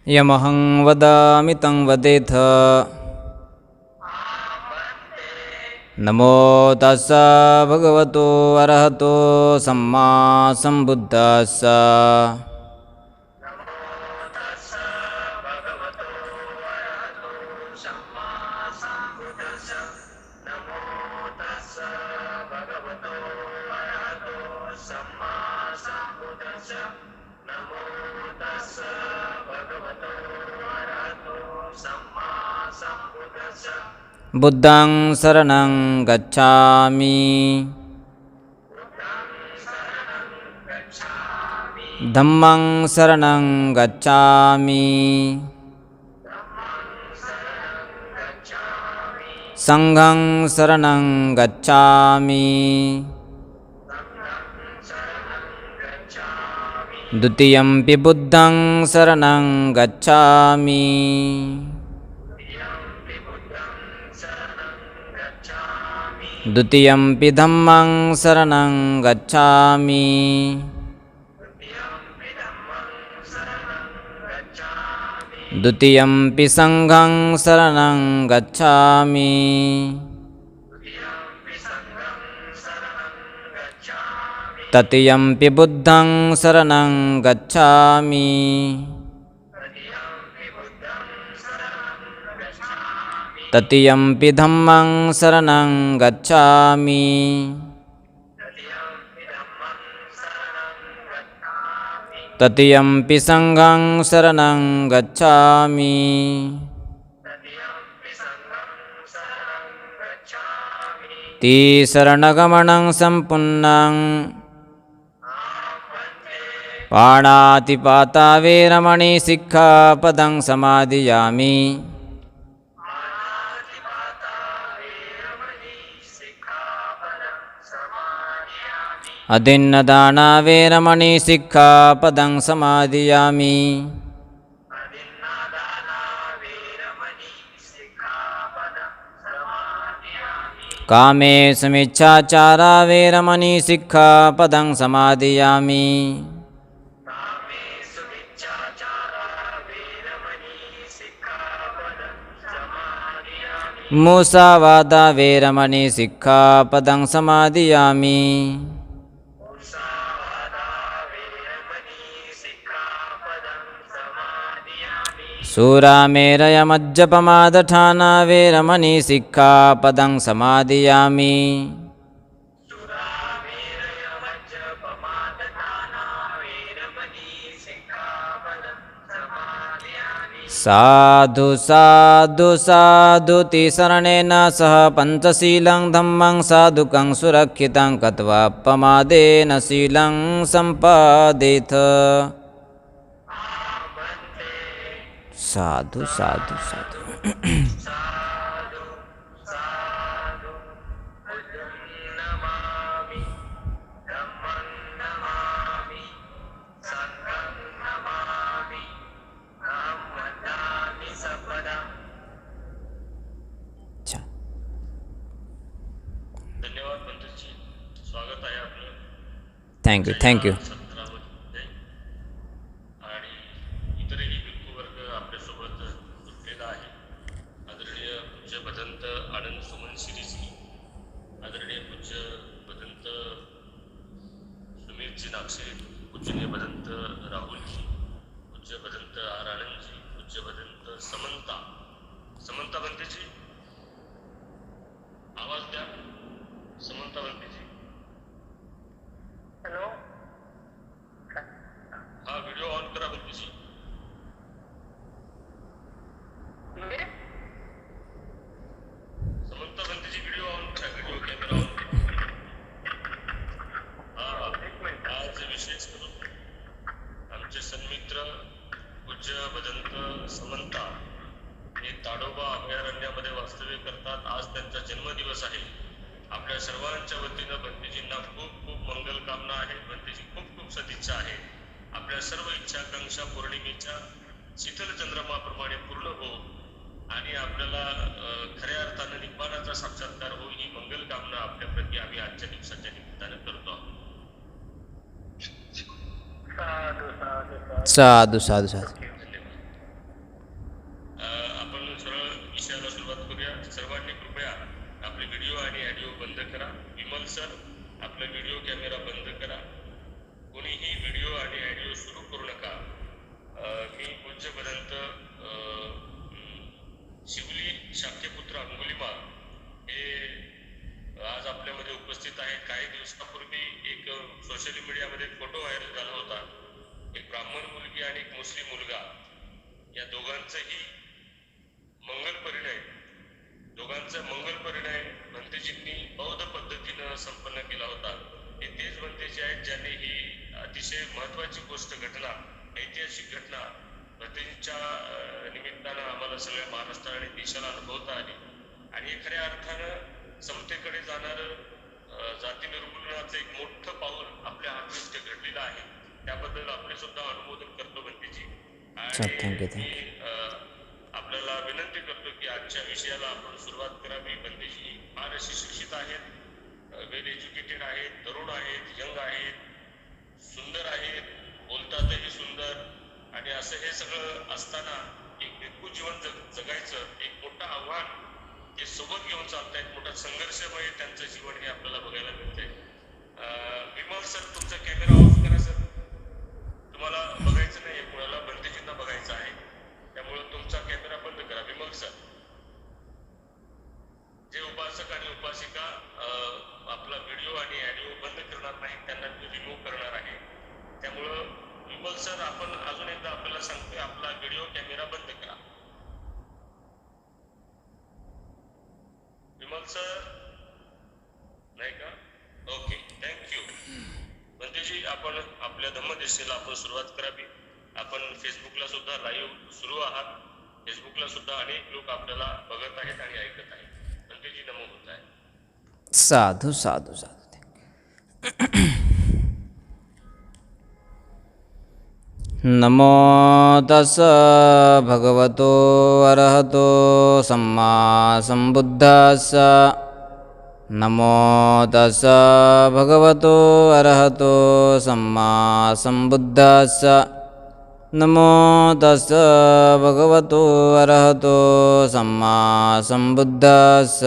यमहं वदामि तं वदेथ। नमो तस्स भगवतो अरहतो सम्मा सम्बुद्धस्स। बुद्धं शरणं गच्छामि। धम्मं शरणं गच्छामि। संघं शरणं गच्छामि। द्वितीयंपि बुद्धं शरणं गच्छामि। द्वितीयंपि धम्मं शरणं गच्छामि। द्वितीयंपि संघं शरणं गच्छामि। तृतीयंपि बुद्धं शरणं गच्छामि। तृतीयंपि धम्मं शरणं गच्छामि। तृतीयंपि संघं शरणं गच्छामि। शरणगमनं सम्पूर्णं पाणातिपाता वेरमणि सिक्खापदं समादियामि। अदिन्नदाना वेरमणि सिक्खापदं समादियामि। कामेषुमिच्छाचारा वेरमणि सिक्खापदं समादियामि। मुसावादा वेरमणि सिक्खापदं समादियामि। शूरामेरयमज्जपमादठाना वेरमणि सिक्खापदं समादियामि। साधु साधु साधुति शरणेन सह पञ्चशीलं धम्मं साधुकं सुरक्षितं कृत्वा प्रमादेन शीलं सम्पादेथ। साधु साधु साधु। धन्यवाद पंडितजी, स्वागत आहे आपलं. थँक्यू. आणि इतरही भिक्खूवर्ग आपल्यासोबत जुटलेला आहे. आदरणीय पूज्य भदंत आनंद सुमन श्रीजी, आदरणीय पूज्य भदंत सुमीरजी नागसे, पूजनीय भदंत राहुलजी, पूज्य भदंत आर आनंदजी, पूज्य भदंत समंता बनतेजी, आवाज द्या. समंता बनतेजी, हॅलो, हा व्हिडिओ ऑन करा बनतेजी. समंता बनतेजी व्हिडिओ ऑन करा, व्हिडिओ कॅमेरा ऑन करा. आज विशेष करून आमचे सन्मित्र पूज्य भदंत समंता हे ताडोबा अभयारण्यामध्ये वास्तव्य करतात. आज त्यांचा जन्मदिवस आहे. आपल्या सर्वांच्या वतीनं बंतेजींना खूप खूप मंगलकामना आहेत. बंतेजी खूप खूप सदिच्छा आहे. आपल्या सर्व इच्छाकांक्षा पौर्णिमेच्या शीतल चंद्रमाप्रमाणे पूर्ण हो आणि आपल्याला खऱ्या अर्थानं निब्बाणाचा साक्षात्कार हो, ही मंगलकामना आपल्या प्रती आम्ही आजच्या दिवसाच्या निमित्तानं करतो आहोत. साधू साधू साधू. धन्यवाद. सुरुवात करूया. सर्वांनी कृपया आपले व्हिडिओ आणि ऑडिओ बंद करा. विमल सर, आपला व्हिडिओ कॅमेरा बंद करा. कोणीही व्हिडिओ आणि ऑडिओ सुरू करू नका. मी पूज्य भदंत शिवली शाक्यपुत्र अंगुलीमाल हे आज आपल्यामध्ये उपस्थित आहेत. काही दिवसापूर्वी एक सोशल मीडियामध्ये फोटो व्हायरल झाला होता. एक ब्राह्मण मुलगी आणि एक मुस्लिम मुलगा, या दोघांचाही मंगल परिणय भंतेजींनी बौद्ध पद्धतीनं संपन्न केला होता. हे तेच भंतेजी आहेत ज्यांनी ही अतिशय महत्वाची घटना, ऐतिहासिक घटना भंतेजींच्या निमित्तानं आम्हाला सगळ्या महाराष्ट्र आणि देशाला अनुभवता आली. आणि हे खऱ्या अर्थानं समतेकडे जाणारं जाती निर्मूलनाचं एक मोठं पाऊल आपल्या हातून घडलेलं आहे. त्याबद्दल आपले सुद्धा अनुमोदन करतो भंतेजी. आणि आपल्याला विनंती करतो की आजच्या विषयाला आपण सुरुवात करावी. भंतेजी फार अशी शिक्षित आहेत, वेल एज्युकेटेड आहेत, तरुण आहेत, यंग आहेत, सुंदर आहेत, बोलतातही सुंदर. आणि असं हे सगळं असताना एक भिक्खू जीवन जगायचं एक मोठं आव्हान ते सोबत घेऊन चालतायत. मोठा संघर्षमय त्यांचं जीवन हे आपल्याला बघायला मिळतंय. विमल सर, तुमचा कॅमेरा ऑफ करा सर. तुम्हाला बघायचं नाही, कुणाला भंतेजींना बघायचं आहे, त्यामुळे तुमचा कॅमेरा बंद करा. विमल सर, जे उपासक आणि उपासिका आपला व्हिडिओ आणि ऑडिओ बंद करणार नाही त्यांना मी रिमूव्ह करणार आहे. त्यामुळं विमल सर, आपण अजून एकदा आपल्याला सांगतोय, आपला व्हिडिओ कॅमेरा बंद करा. विमल सर नाही का? Okay, thank you. भंतेजी, आपण आपल्या धम्मदेशीला आपण सुरुवात करावी. आपण फेसबुकला सुद्धा लाईव्ह सुरू आहात. फेसबुकला सुद्धा अनेक लोक आपल्याला बघत आहेत आणि ऐकत आहेत. भंतेजी, नमो होत आहे. साधू साधू साधू. नमो तस् भगवतो अरहतो सम्मा संबुद्धस्स. नमो तस् भगवतो अरहतो सम्मा संबुद्धस्स. नमो तस् भगवतो अरहतो सम्मा संबुद्धस्स.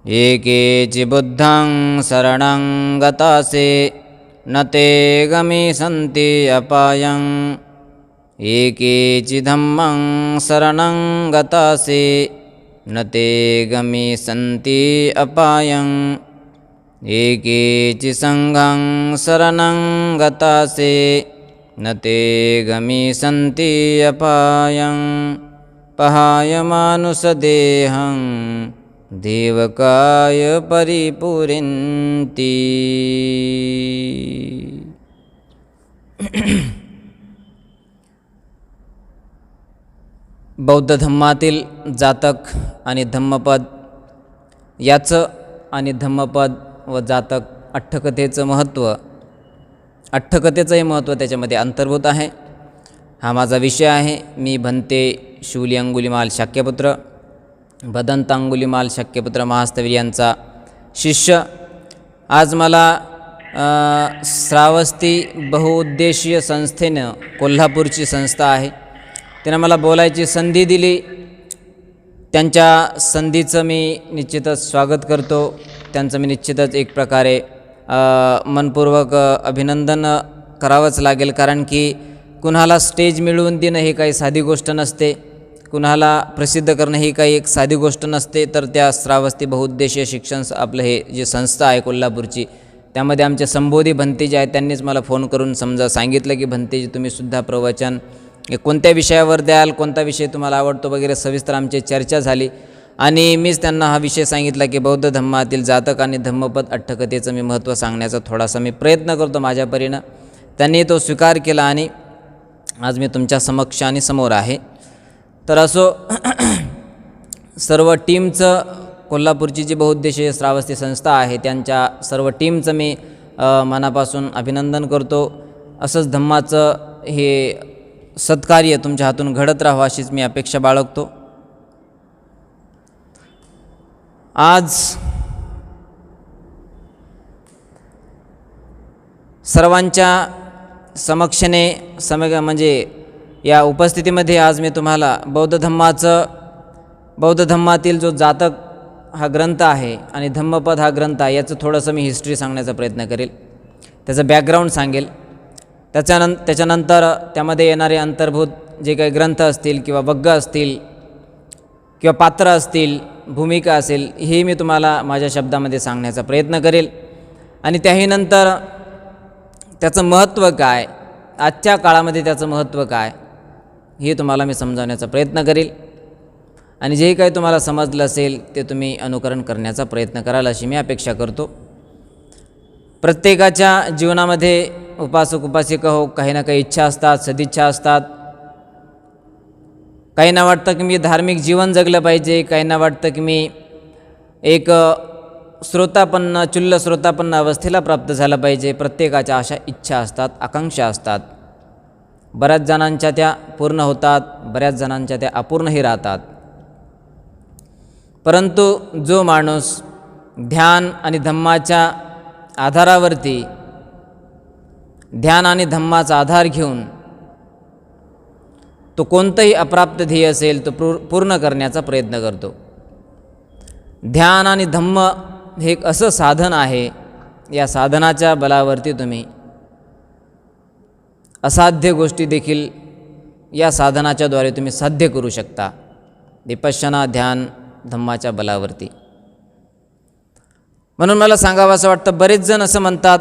एकेचि बुद्धं शरणं गतासि न ते गमिष्यन्ति अपायं. एकेचि धम्मं शरणं गतासि न ते गमिष्यन्ति अपायं. एकेचि संघं शरणं गतासि न ते गमिष्यन्ति अपायं. पहायमानुषदेहं देवकाय परिपूरन्ति. बौद्ध धम्मातील जातक आणि धम्मपद याचं आणि धम्मपद व जातक अठ्ठकथेचं महत्त्व, अठ्ठकथेचंही महत्त्व त्याच्यामध्ये अंतर्भूत आहे. हा माझा विषय आहे. मी भंते शिवली अंगुलीमाल शाक्यपुत्र, भदंत अंगुलीमाल शाक्यपुत्र महास्तवीर यांचा शिष्य. आज मला श्रावस्ती बहुउद्देशीय संस्थेनं, कोल्हापूरची संस्था आहे, त्यानं मला बोलायची संधी दिली. त्यांच्या संधीचं मी निश्चितच स्वागत करतो. त्यांचं मी निश्चितच एक प्रकारे मनपूर्वक अभिनंदन करावंच लागेल. कारण की कुणाला स्टेज मिळवून देणं ही काही साधी गोष्ट नसते, कुणाला प्रसिद्ध करणं ही काही एक साधी गोष्ट नसते. तर त्या श्रावस्ती बहुउद्देशीय शिक्षण आपलं हे जे संस्था आहे कोल्हापूरची, त्यामध्ये आमचे संबोधी भंतेजी आहेत. त्यांनीच मला फोन करून सांगितलं की भंतेजी तुम्हीसुद्धा प्रवचन कोणत्या विषयावर द्याल, कोणता विषय तुम्हाला आवडतो वगैरे सविस्तर आमची चर्चा झाली. आणि मीच त्यांना हा विषय सांगितला की बौद्ध धम्मातील जातक आणि धम्मपद अठ्ठकथेचं मी महत्त्व सांगण्याचा थोडासा मी प्रयत्न करतो माझ्या परीनं. त्यांनी तो स्वीकार केला आणि आज मी तुमच्या समक्ष आणि समोर आहे. तर असो, सर्व टीमचं, कोल्हापूरची जी बहुउद्देशीय श्रावस्ती संस्था आहे त्यांच्या सर्व टीमचं मी मनापासून अभिनंदन करतो. असंच धम्माचं हे सत्कार्य तुमच्या हातून घडत राहावं अशीच मी अपेक्षा बाळगतो. आज सर्वांच्या समक्षने म्हणजे या उपस्थितीमध्ये आज मी तुम्हाला बौद्ध धम्मातील जो जातक हा ग्रंथ आहे आणि धम्मपद हा ग्रंथ आहे याचं थोडंसं मी हिस्ट्री सांगण्याचा प्रयत्न करेल, त्याचं बॅकग्राऊंड सांगेल. त्याच्यानंतर त्यामध्ये येणारे अंतर्भूत जे काही ग्रंथ असतील किंवा वग्ग असतील किंवा पात्र असतील, भूमिका असेल, हे मी तुम्हाला माझ्या शब्दामध्ये सांगण्याचा प्रयत्न करेल. आणि त्याही नंतर त्याचं महत्त्व काय, आजच्या काळामध्ये त्याचं महत्त्व काय, हे तुम्हाला मी समजावण्याचा प्रयत्न करेल. आणि जे काही तुम्हाला समजलं असेल ते तुम्ही अनुकरण करण्याचा प्रयत्न कराल अशी मी अपेक्षा करतो. प्रत्येकाच्या जीवनामध्ये उपासक उपासिका हो काही ना काही इच्छा असतात, सदिच्छा असतात. काहींना वाटतं की मी धार्मिक जीवन जगलं पाहिजे, काहींना वाटतं की मी एक चुल्ल श्रोतापन्न अवस्थेला प्राप्त झालं पाहिजे. प्रत्येकाच्या अशा इच्छा असतात, आकांक्षा असतात. बऱ्याच जणांच्या त्या पूर्ण होतात, बऱ्याच जणांच्या त्या अपूर्णही राहतात. परंतु जो माणूस ध्यान आणि धम्माच्या आधारावरती, ध्यान आणि धम्माचा आधार घेऊन तो कोणतंही अप्राप्त ध्येय असेल तो पूर्ण करण्याचा प्रयत्न करतो. ध्यान आणि धम्म हे एक असं साधन आहे, या साधनाच्या बलावरती तुम्ही असाध्य गोष्टी देखील या साधनाच्याद्वारे तुम्ही साध्य करू शकता. विपश्यना ध्यान धम्माच्या बलावरती. म्हणून मला सांगावं असं वाटतं, बरेच जण असं म्हणतात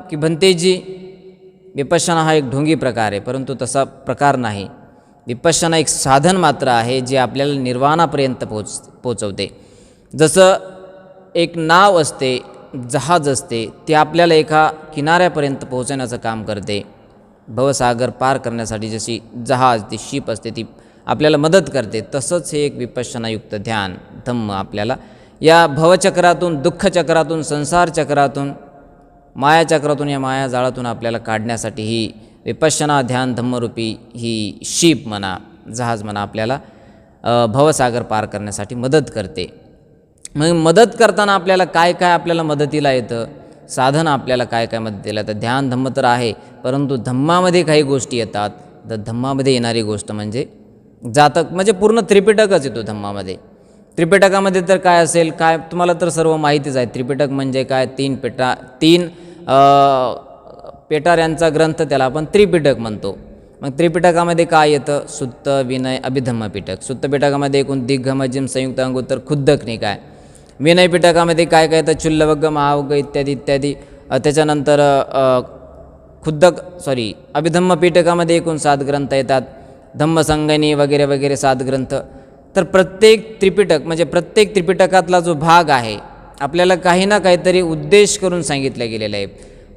की भंतेजी विपश्यना हा एक ढोंगी प्रकार आहे, परंतु तसा प्रकार नाही. विपश्यना एक साधन मात्र आहे जे आपल्याला निर्वाणापर्यंत पोचवते. जसं एक नाव असते, जहाज असते, ते आपल्याला एका किनाऱ्यापर्यंत पोहोचवण्याचं काम करते. भवसागर पार करण्यासाठी जशी जहाज ती शिप असते ती आपल्याला मदत करते, तसंच हे एक विपश्यनायुक्त ध्यान धम्म आपल्याला या भवचक्रातून, दुःखचक्रातून, संसारचक्रातून, मायाचक्रातून, या मायाजाळातून आपल्याला काढण्यासाठी ही विपश्यना ध्यान धम्मरूपी ही शिप म्हणा, जहाज म्हणा, आपल्याला भवसागर पार करण्यासाठी मदत करते. मग मदत करताना आपल्याला काय काय आपल्याला मदतीला येतं, साधन आपल्याला काय काय मदतीला येतं. ध्यान धम्म तर आहे, परंतु धम्मामध्ये काही गोष्टी येतात. तर धम्मामध्ये येणारी गोष्ट म्हणजे जातक, म्हणजे पूर्ण त्रिपिटकच येतो धम्मामध्ये. त्रिपिटकामध्ये तर काय असेल, काय तुम्हाला तर सर्व माहितीच आहे. त्रिपिटक म्हणजे काय, तीन पेटाऱ्यांचा ग्रंथ, त्याला आपण त्रिपिटक म्हणतो. मग त्रिपिटकामध्ये काय येतं, सुत्त, विनय, अभिधम्म पिटक. सुत्त पिटकामध्ये एकूण दिग्गमजिम, संयुक्त अंगोत्तर, खुद्दक निकाय. विनय पिटकामध्ये काय काय येतं, चुल्लवग्ग, महावग्ग इत्यादी इत्यादी. त्याच्यानंतर अभिधम्म पिटकामध्ये एकूण 7 ग्रंथ येतात. धम्मसंगणी वगैरे वगैरे 7 ग्रंथ. तर प्रत्येक त्रिपिटक म्हणजे प्रत्येक त्रिपिटकातला जो भाग आहे आपल्याला काही ना काहीतरी उद्देश करून सांगितलं गेलेलं आहे.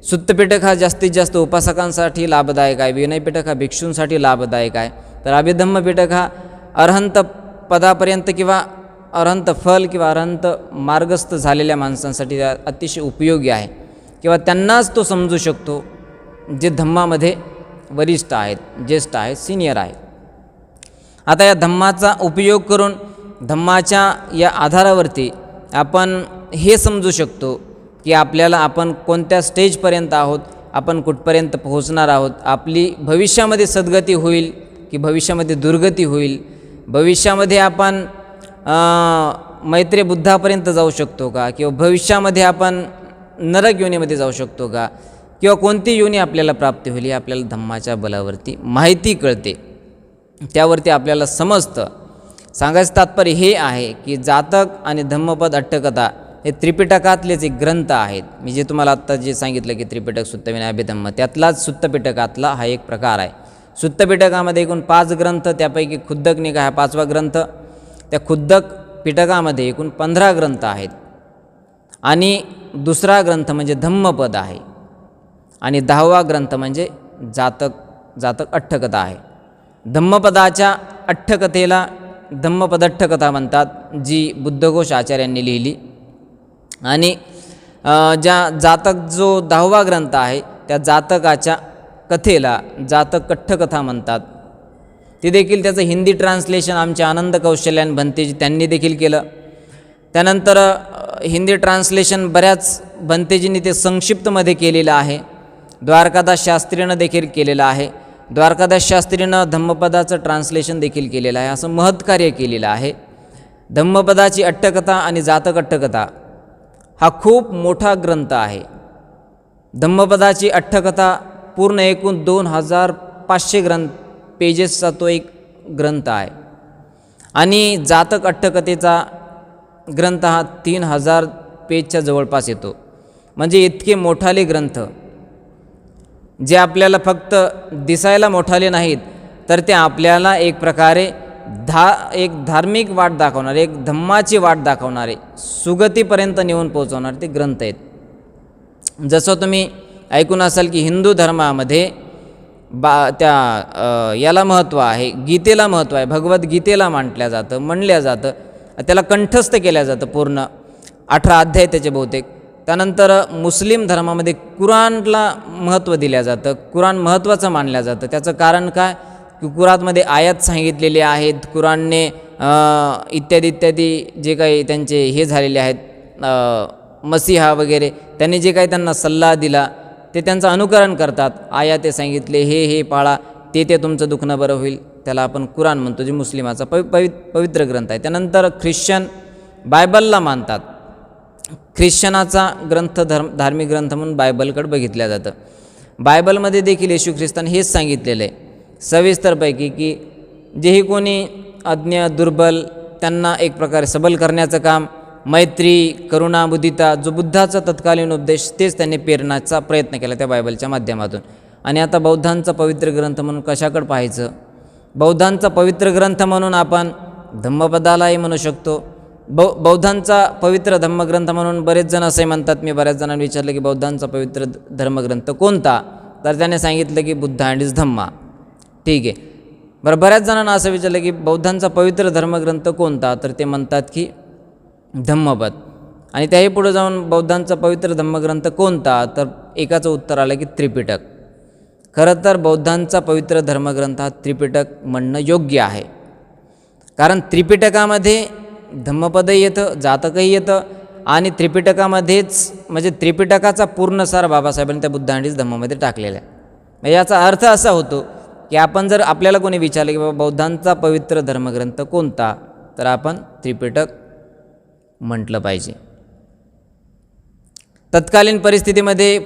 सुत्तपिटक हा जास्तीत जास्त उपासकांसाठी लाभदायक आहे. विनयपिटक हा भिक्षूंसाठी लाभदायक आहे. तर अभिधम्म पिटक हा अरहंत पदापर्यंत किंवा अरहंत फल किंवा अरहंत मार्गस्थ झालेल्या माणसांसाठी अतिशय उपयोगी आहे, किंवा त्यांनाच तो समजू शकतो जे धम्मामध्ये वरिष्ठ आहेत, ज्येष्ठ आहेत, सिनियर आहेत. आता या धम्माचा उपयोग करून धम्माच्या या आधारावरती आपण हे समजू शकतो की आपण कोणत्या स्टेजपर्यंत आहोत, आपण कुठपर्यंत पोहोचणार आहोत, आपली भविष्यामध्ये सद्गती होईल की भविष्यामध्ये दुर्गती होईल, भविष्यामध्ये आपण मैत्रेय बुद्धापर्यंत जाऊ शकतो का, किंवा भविष्यामध्ये आपण नरक योनीमध्ये जाऊ शकतो का, किंवा कोणती योनी आपल्याला प्राप्ती होईल, हे आपल्याला धम्माच्या बलावरती माहिती कळते, त्यावरती आपल्याला समजतं. सांगायचं तात्पर्य हे आहे की जातक आणि धम्मपद अट्टकथा हे त्रिपिटकातलेच एक ग्रंथ आहेत. मी जे तुम्हाला आत्ता जे सांगितलं की त्रिपिटक, सुत्त, विनय, अभिधम्म, त्यातलाच सुत्तपिटकातला हा एक प्रकार आहे. सुत्तपिटकामध्ये एकूण 5 ग्रंथ, त्यापैकी खुद्दक निकाय हा 5वा ग्रंथ. त्या खुद्दक पिटकामध्ये एकूण 15 ग्रंथ आहेत. आणि दुसरा ग्रंथ म्हणजे धम्मपद आहे. आणि 10वा ग्रंथ म्हणजे जातक अट्टकथा आहे. धम्मपदाच्या अट्टकथेला धम्मपद अट्टकथा म्हणतात, जी बुद्धघोष आचार्यांनी लिहिली. आणि जो 10वा ग्रंथ आहे त्या जातकाच्या कथेला जातक अट्टकथा म्हणतात. ते देखील त्याचं हिंदी ट्रान्सलेशन आमचे आनंद कौशल्यान भंतेजी त्यांनी देखील केलं. त्यानंतर हिंदी ट्रान्सलेशन बऱ्याच भंतेजींनी ते संक्षिप्तमध्ये केलेलं आहे. द्वारकादास शास्त्रीनं देखील केलेलं आहे. द्वारकादास शास्त्रीनं धम्मपदाचं ट्रान्सलेशन देखील केलेलं आहे, असं महत्कार्य केलेलं आहे. धम्मपदाची अट्टकथा आणि जातक अट्टकथा हा खूप मोठा ग्रंथ आहे. धम्मपदाची अट्टकथा पूर्ण एकूण 2500 पेजेसचा तो एक ग्रंथ आहे आणि जातक अट्टकथेचा ग्रंथ हा 3000 पेजच्या जवळपास येतो. म्हणजे इतके मोठाले ग्रंथ जे आपल्याला फक्त दिसायला मोठाले नाहीत, तर ते आपल्याला एक प्रकारे एक धार्मिक वाट दाखवणारे, एक धम्माची वाट दाखवणारे, सुगतीपर्यंत नेऊन पोहोचवणारे ते ग्रंथ आहेत. जसं तुम्ही ऐकून असाल की हिंदू धर्मामध्ये याला महत्त्व आहे, गीतेला महत्त्व आहे, भगवद्गीतेला म्हणल्या जातं, त्याला कंठस्थ केल्या जातं. पूर्ण 18 अध्याय त्याचे बहुतेक. त्यानंतर मुस्लिम धर्मामध्ये कुराणला महत्त्व दिलं जातं, कुराण महत्त्वाचं मानलं जातं. त्याचं कारण काय की कुराणमध्ये आयात सांगितलेले आहेत, कुराणने इत्यादी इत्यादी जे काही त्यांचे हे झालेले आहेत, मसीहा वगैरे, त्यांनी जे काही त्यांना सल्ला दिला ते त्यांचं अनुकरण करतात. आयाते सांगितले हे पाळा, ते तुमचं दुखणं बरं होईल, त्याला आपण कुराण म्हणतो, जे मुस्लिमाचा पवित्र ग्रंथ आहे. त्यानंतर ख्रिश्चन बायबलला मानतात. ख्रिश्चनाचा ग्रंथ धार्मिक ग्रंथ म्हणून बायबलकडे बघितलं जातं. बायबलमध्ये देखील येशू ख्रिस्तान हेच सांगितलेलं आहे सविस्तरपैकी की जेही कोणी अज्ञ दुर्बल त्यांना एक प्रकारे सबल करण्याचं काम, मैत्री, करुणा, बुद्धिता, जो बुद्धाचा तत्कालीन उपदेश तेच त्यांनी पेरण्याचा प्रयत्न केला त्या बायबलच्या माध्यमातून. आणि आता बौद्धांचा पवित्र ग्रंथ म्हणून कशाकडे पाहायचं? बौद्धांचा पवित्र ग्रंथ म्हणून आपण धम्मपदालाही म्हणू शकतो. बौद्धांचा पवित्र धम्मग्रंथ म्हणून बरेच जण असे म्हणतात. मी बऱ्याच जणांना विचारलं की बौद्धांचा पवित्र धर्मग्रंथ कोणता, तर त्याने सांगितलं की बुद्ध अँड इज धम्मा. ठीक आहे, बरं. बऱ्याच जणांना असं विचारलं की बौद्धांचा पवित्र धर्मग्रंथ कोणता, तर ते म्हणतात की धम्मपद. आणि त्याही पुढे जाऊन बौद्धांचा पवित्र धम्मग्रंथ कोणता, तर एकाचं उत्तर आलं की त्रिपिटक. खरं तर बौद्धांचा पवित्र धर्मग्रंथ हा त्रिपिटक म्हणणं योग्य आहे, कारण त्रिपिटकामध्ये धम्मपदही येतं, जातकही येतं, आणि त्रिपिटकामध्येच म्हणजे त्रिपिटकाचा पूर्ण सार बाबासाहेबांनी त्या बुद्ध अँड इज धम्मामध्ये टाकलेला आहे. म्हणजे याचा अर्थ असा होतो की आपण जर आपल्याला कोणी विचारलं की बाबा बौद्धांचा पवित्र धर्मग्रंथ कोणता, तर आपण त्रिपिटक म्हटलं पाहिजे. तत्कालीन परिस्थितीमध्ये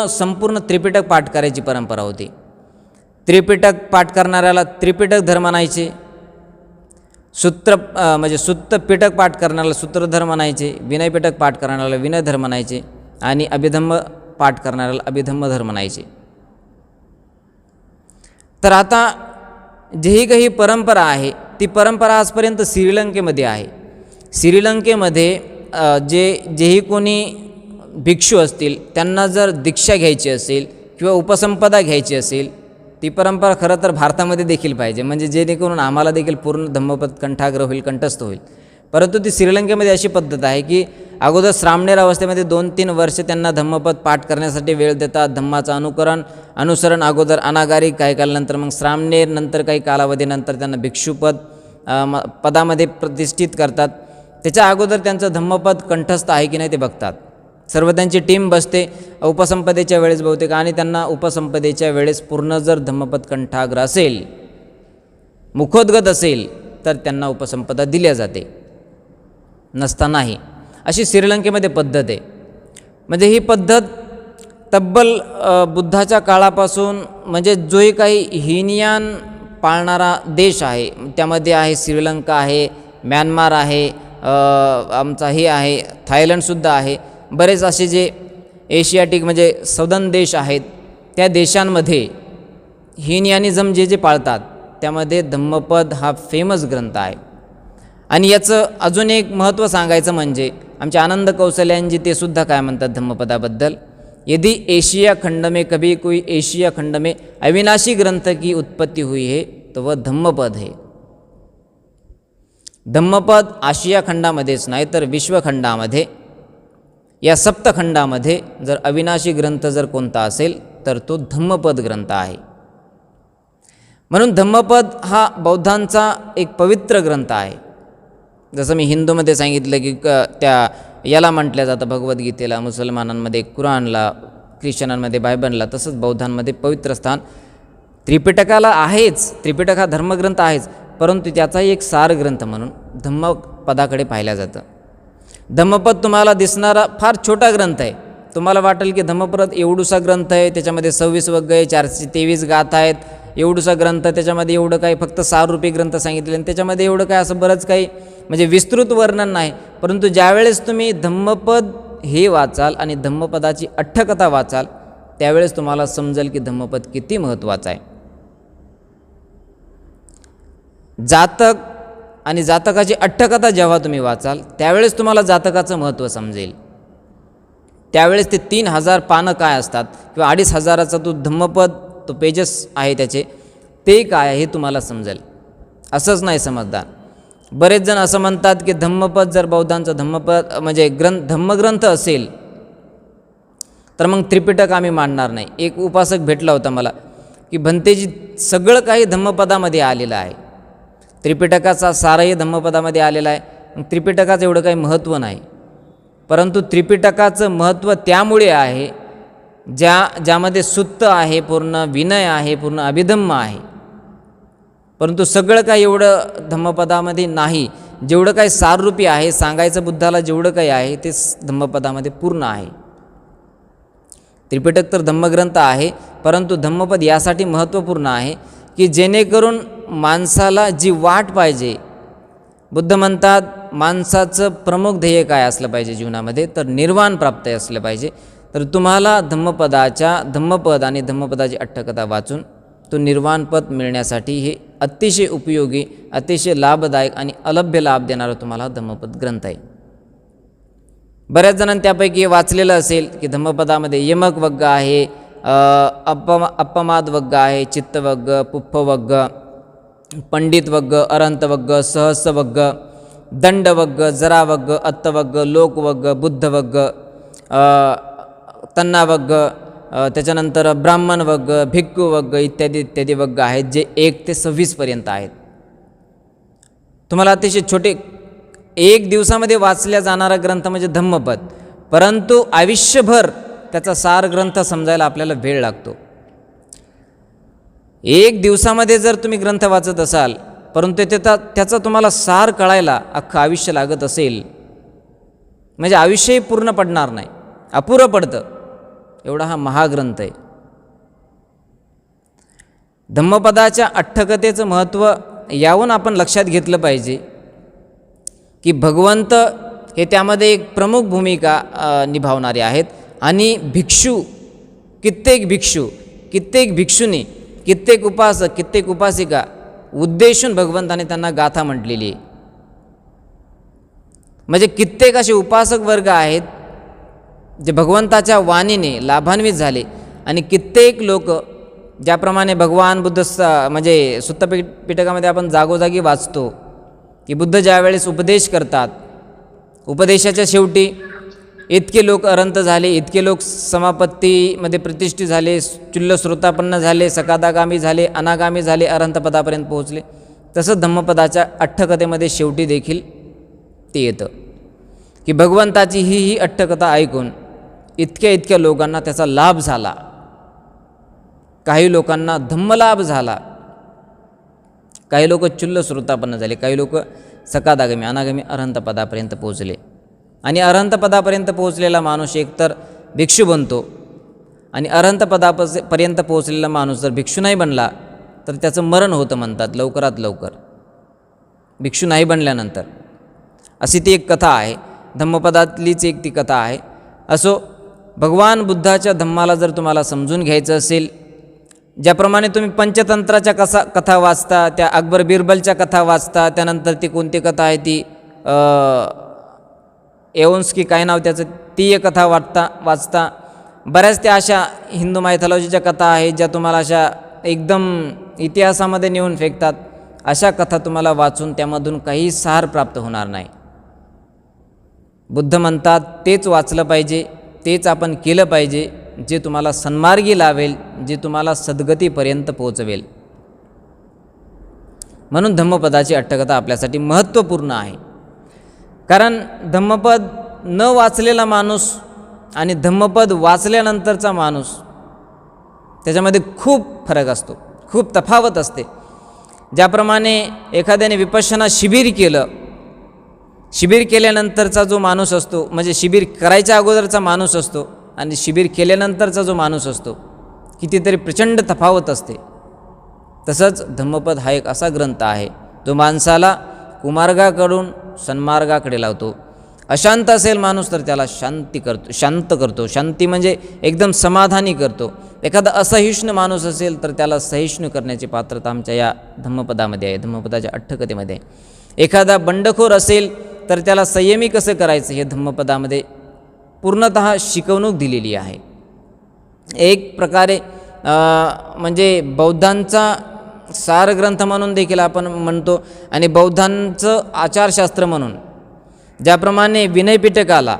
संपूर्ण त्रिपिटक पाठ करायची परंपरा होती. त्रिपिटक पाठ करणाऱ्याला त्रिपिटक धर्म म्हणायचे, सुत्त पिटक पाठ करणाऱ्याला सूत्रधर म्हणायचे, विनयपिटक पाठ करणाऱ्याला विनयधर म्हणायचे, आणि अभिधम्म पाठ करणाऱ्याला अभिधम्मधर म्हणायचे. तर आता जेही काही परंपरा आहे ती परंपरा आजपर्यंत श्रीलंकेमध्ये आहे. श्रीलंकेमध्ये जेही कोणी भिक्षू असतील त्यांना जर दीक्षा घ्यायची असेल किंवा उपसंपदा घ्यायची असेल, ती परंपरा खरं तर भारतामध्ये देखील पाहिजे, म्हणजे जेणेकरून आम्हाला देखील पूर्ण धम्मपद कंठाग्र होईल, कंठस्थ होईल. परंतु ती श्रीलंकेमध्ये अशी पद्धत आहे की अगोदर श्रामणेर अवस्थेमध्ये 2-3 वर्ष त्यांना धम्मपद पाठ करण्यासाठी वेळ देतात. धम्माचं अनुसरण अगोदर अनागारिक, काही कालानंतर मग श्रामणेर, नंतर काही कालावधीनंतर त्यांना भिक्षुपद पदामध्ये प्रतिष्ठित करतात. त्याच्या अगोदर त्यांचं धम्मपद कंठस्थ आहे की नाही ते बघतात. सर्व त्यांची टीम बसते उपसंपदेच्या वेळेस बहुतेक, आणि त्यांना उपसंपदेच्या वेळेस पूर्ण जर धम्मपद कंठाग्र असेल, मुखोद्गत असेल, तर त्यांना उपसंपदा दिल्या जाते, नसतानाही. अशी श्रीलंकेमध्ये पद्धत आहे. म्हणजे ही पद्धत तब्बल बुद्धाच्या काळापासून, म्हणजे जोही काही हीनयान पाळणारा देश आहे त्यामध्ये आहे श्रीलंका आहे, म्यानमार आहे, आमचा हे आहे थायलंडसुद्धा आहे. बरेच असे जे एशियाटिक म्हणजे सौदर्न देश आहेत त्या देशांमध्ये हीनयानिझम जे पाळतात त्यामध्ये धम्मपद हा फेमस ग्रंथ आहे. आणि याचं अजून एक महत्त्व सांगायचं म्हणजे आमचे आनंद कौशल्यांजी ते सुद्धा काय म्हणतात धम्मपदाबद्दल, यदि एशिया खंड में कभी कोई एशिया खंड में अविनाशी ग्रंथ की उत्पत्ति हुई है तो वह धम्मपद है. धम्मपद आशिया खंडामध्येच नाही तर विश्वखंडामध्ये, या सप्तखंडामध्ये जर अविनाशी ग्रंथ जर कोणता असेल तर तो धम्मपद ग्रंथ आहे. म्हणून धम्मपद हा बौद्धांचा एक पवित्र ग्रंथ आहे. जसं मी हिंदूमध्ये सांगितलं की याला म्हटलं जातं भगवद्गीतेला, मुसलमानांमध्ये कुराणला, ख्रिश्चनांमध्ये बायबलला, तसंच बौद्धांमध्ये पवित्र स्थान त्रिपिटकाला आहेच, त्रिपिटक हा धर्मग्रंथ आहेच, परंतु त्याचाही एक सार ग्रंथ म्हणून धम्मपदाकडे पाहिलं जातं. धम्मपद तुम्हाला दिसणारा फार छोटा ग्रंथ आहे. तुम्हाला वाटेल की धम्मपद एवढूसा ग्रंथ आहे, त्याच्यामध्ये 26 वग्ग आहे, 423 गाथा आहेत, एवढूसा ग्रंथ, त्याच्यामध्ये एवढं काही फक्त साररूपी ग्रंथ सांगितले आणि त्याच्यामध्ये एवढं काय असं बरंच काही म्हणजे विस्तृत वर्णन नाही. परंतु ज्यावेळेस तुम्ही धम्मपद हे वाचाल आणि धम्मपदाची अठ्ठकथा वाचाल त्यावेळेस तुम्हाला समजेल की धम्मपद किती महत्त्वाचं आहे. जातक आणि जातकाची अठ्ठकथा जेव्हा तुम्ही वाचाल त्यावेळेस तुम्हाला जातकाचं महत्त्व समजेल. त्यावेळेस ते 3000 पानं काय असतात किंवा 2500चा तो धम्मपद तो पेजेस आहे त्याचे ते काय आहे हे तुम्हाला समजेल. असंच नाही समजदार. बरेच जण असं म्हणतात की धम्मपद जर बौद्धांचं धम्मपद म्हणजे धम्मग्रंथ असेल तर मग त्रिपिटक आम्ही मानणार नाही. एक उपासक भेटला होता मला की भंतेजी सगळं काही धम्मपदामध्ये आलेलं आहे, त्रिपिटकाचा सारही धम्मपदामध्ये आलेला आहे, मग त्रिपिटकाचं एवढं काही महत्त्व नाही. परंतु त्रिपिटकाचं महत्त्व त्यामुळे आहे ज्यामध्ये सुत्त आहे, पूर्ण विनय आहे, पूर्ण अभिधम्म आहे. परंतु सगळं काही एवढं धम्मपदामध्ये नाही. जेवढं काही साररूपी आहे सांगायचं बुद्धाला जेवढं काही आहे ते धम्मपदामध्ये पूर्ण आहे. त्रिपिटक तर धम्मग्रंथ आहे, परंतु धम्मपद यासाठी महत्त्वपूर्ण आहे की जेणेकरून माणसाला जी वाट पाहिजे, बुद्ध म्हणतात माणसाचं प्रमुख ध्येय काय असलं पाहिजे जीवनामध्ये, तर निर्वाण प्राप्त असलं पाहिजे. तर तुम्हाला धम्मपद आणि धम्मपदाची अठ्ठकथा वाचून तो निर्वाणपद मिळण्यासाठी हे अतिशय उपयोगी, अतिशय लाभदायक आणि अलभ्य लाभ देणारा तुम्हाला धम्मपद ग्रंथ आहे. बऱ्याच जणांनी त्यापैकी वाचलेलं असेल की धम्मपदामध्ये यमक वग्ग आहे, अपमाद वग्ग आहे, चित्तवग्ग, पुप्पवग्ग, पंडित वग्ग, अरंत वग्ग, सहस्स वग्ग, दंड वग्ग, जरा वग्ग, अत्तवग्ग, लोकवग्ग, बुद्धवग्ग, तन्ना वग्ग, त्याच्यानंतर ब्राह्मण वग्ग, भिक्खू वग्ग इत्यादी इत्यादी वग्ग आहेत जे 1 ते 26 पर्यंत आहेत. तुम्हाला अतिशय छोटे 1 दिवसामध्ये वाचल्या जाणारा ग्रंथ म्हणजे धम्मपद, परंतु आयुष्यभर त्याचा सार ग्रंथ समजायला आपल्याला वेळ लागतो. 1 दिवसामध्ये जर तुम्ही ग्रंथ वाचत असाल परंतु त्याचा तुम्हाला सार कळायला अख्खं आयुष्य लागत असेल म्हणजे आयुष्यही पूर्ण पडणार नाही, अपुरं पडतं. एवढा हा महाग्रंथ आहे. धम्मपदाच्या अठ्ठकथेचं महत्त्व यावून आपण लक्षात घेतलं पाहिजे की भगवंत हे त्यामध्ये एक प्रमुख भूमिका निभावणारे आहेत आणि कित्येक भिक्षुनी, कित्येक उपासक, कित्येक उपासिका उद्देशून भगवंताने त्यांना गाथा म्हटलेली आहे. म्हणजे कित्येक असे उपासक वर्ग आहेत जे भगवंताच्या वाणीने लाभान्वित झाले आणि कित्येक लोक ज्याप्रमाणे भगवान बुद्ध म्हणजे सुत्त पिटकामध्ये आपण जागोजागी वाचतो की बुद्ध ज्यावेळेस उपदेश करतात, उपदेशाच्या शेवटी इतके लोक अरंत झाले, इतके लोक समापत्तीमध्ये प्रतिष्ठित झाले, चुल्ल श्रोतापन्न झाले, सकादागामी झाले, अनागामी झाले, अरंतपदापर्यंत पोहोचले. तसं धम्मपदाच्या अठ्ठकथेमध्ये शेवटी देखील ते येतं की भगवंताची ही अठ्ठकथा ऐकून इतक्या लोकांना त्याचा लाभ झाला. काही लोकांना धम्मलाभ झाला, काही लोक चुल्ल श्रोतापन्न झाले, काही लोक सकादागामी, अनागामी, अरहंतपदापर्यंत पोहोचले. आणि अरहंतपदापर्यंत पोहोचलेला माणूस एकतर भिक्षू बनतो आणि अरहंतपदापर्यंत पोहोचलेला माणूस जर भिक्षू नाही बनला तर त्याचं मरण होतं म्हणतात लवकरात लवकर, भिक्षू नाही बनल्यानंतर. अशी ती एक कथा आहे, धम्मपदातलीच एक ती कथा आहे. असो, भगवान बुद्धाच्या धम्माला जर तुम्हाला समजून घ्यायचं असेल, ज्याप्रमाणे तुम्ही पंचतंत्राच्या कथा वाचता, त्या अकबर बिरबलच्या कथा वाचता, त्यानंतर ती कोणती कथा आहे ती एओन्स की काय नाव त्याचं, ती एक कथा वाचता. बऱ्याच त्या अशा हिंदू मायथॉलॉजीच्या कथा आहेत ज्या तुम्हाला अशा एकदम इतिहासामध्ये नेऊन फेकतात. अशा कथा तुम्हाला वाचून त्यामधून काही सार प्राप्त होणार नाही. बुद्ध म्हणतात तेच वाचलं पाहिजे, तेच आपण केलं पाहिजे जे तुम्हाला सन्मार्गी लावेल, जे तुम्हाला सद्गतीपर्यंत पोहोचवेल. म्हणून धम्मपदाची अठ्ठकथा आपल्यासाठी महत्त्वपूर्ण आहे. कारण धम्मपद न वाचलेला माणूस आणि धम्मपद वाचल्यानंतरचा माणूस त्याच्यामध्ये खूप फरक असतो, खूप तफावत असते. ज्याप्रमाणे एखाद्याने विपश्यना शिबिर केलं, शिबिर केल्यानंतरचा जो माणूस असतो, म्हणजे शिबिर करायच्या अगोदरचा माणूस असतो आणि शिबिर केल्यानंतरचा जो माणूस असतो, कितीतरी प्रचंड तफावत असते. तसंच धम्मपद हा एक असा ग्रंथ आहे जो माणसाला कुमार्गाकडून सन्मार्गाकडे लावतो. अशांत असेल माणूस तर त्याला शांत करतो. शांती म्हणजे एकदम समाधानी करतो. एखादा असहिष्णू माणूस असेल तर त्याला सहिष्णू करण्याची पात्रता आमच्या या धम्मपदामध्ये आहे, धम्मपदाच्या अठ्ठकथेमध्ये आहे. एखादा बंडखोर असेल तर त्याला संयमी कसं करायचं हे धम्मपदामध्ये पूर्णतः शिकवणूक दिलेली आहे. एक प्रकारे म्हणजे बौद्धांचा सार ग्रंथ म्हणून देखील आपण म्हणतो आणि बौद्धांचं आचारशास्त्र म्हणून. ज्याप्रमाणे विनयपिटकाला,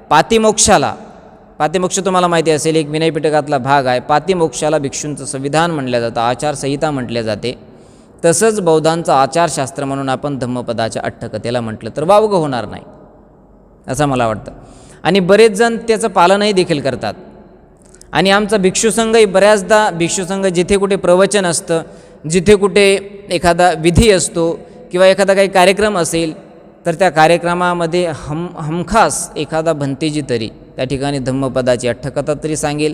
पातिमोक्ष तुम्हाला माहिती असेल, एक विनयपिटकातला भाग आहे. पातिमोक्षाला भिक्षूंचं संविधान म्हटलं जातं, आचारसंहिता म्हटल्या जाते. तसंच बौद्धांचं आचारशास्त्र म्हणून आपण धम्मपदाच्या अठ्ठकथेला म्हटलं तर वावगं होणार नाही असं मला वाटतं. आणि बरेच जण त्याचं पालनही देखील करतात. आणि आमचा भिक्षुसंघही बऱ्याचदा, भिक्षुसंघ जिथे कुठे प्रवचन असतं, जिथे कुठे एखादा विधी असतो किंवा एखादा काही कार्यक्रम असेल तर त्या कार्यक्रमामध्ये हमखास एखादा भंतेजी तरी त्या ठिकाणी धम्मपदाची अठ्ठकथा तरी सांगेल.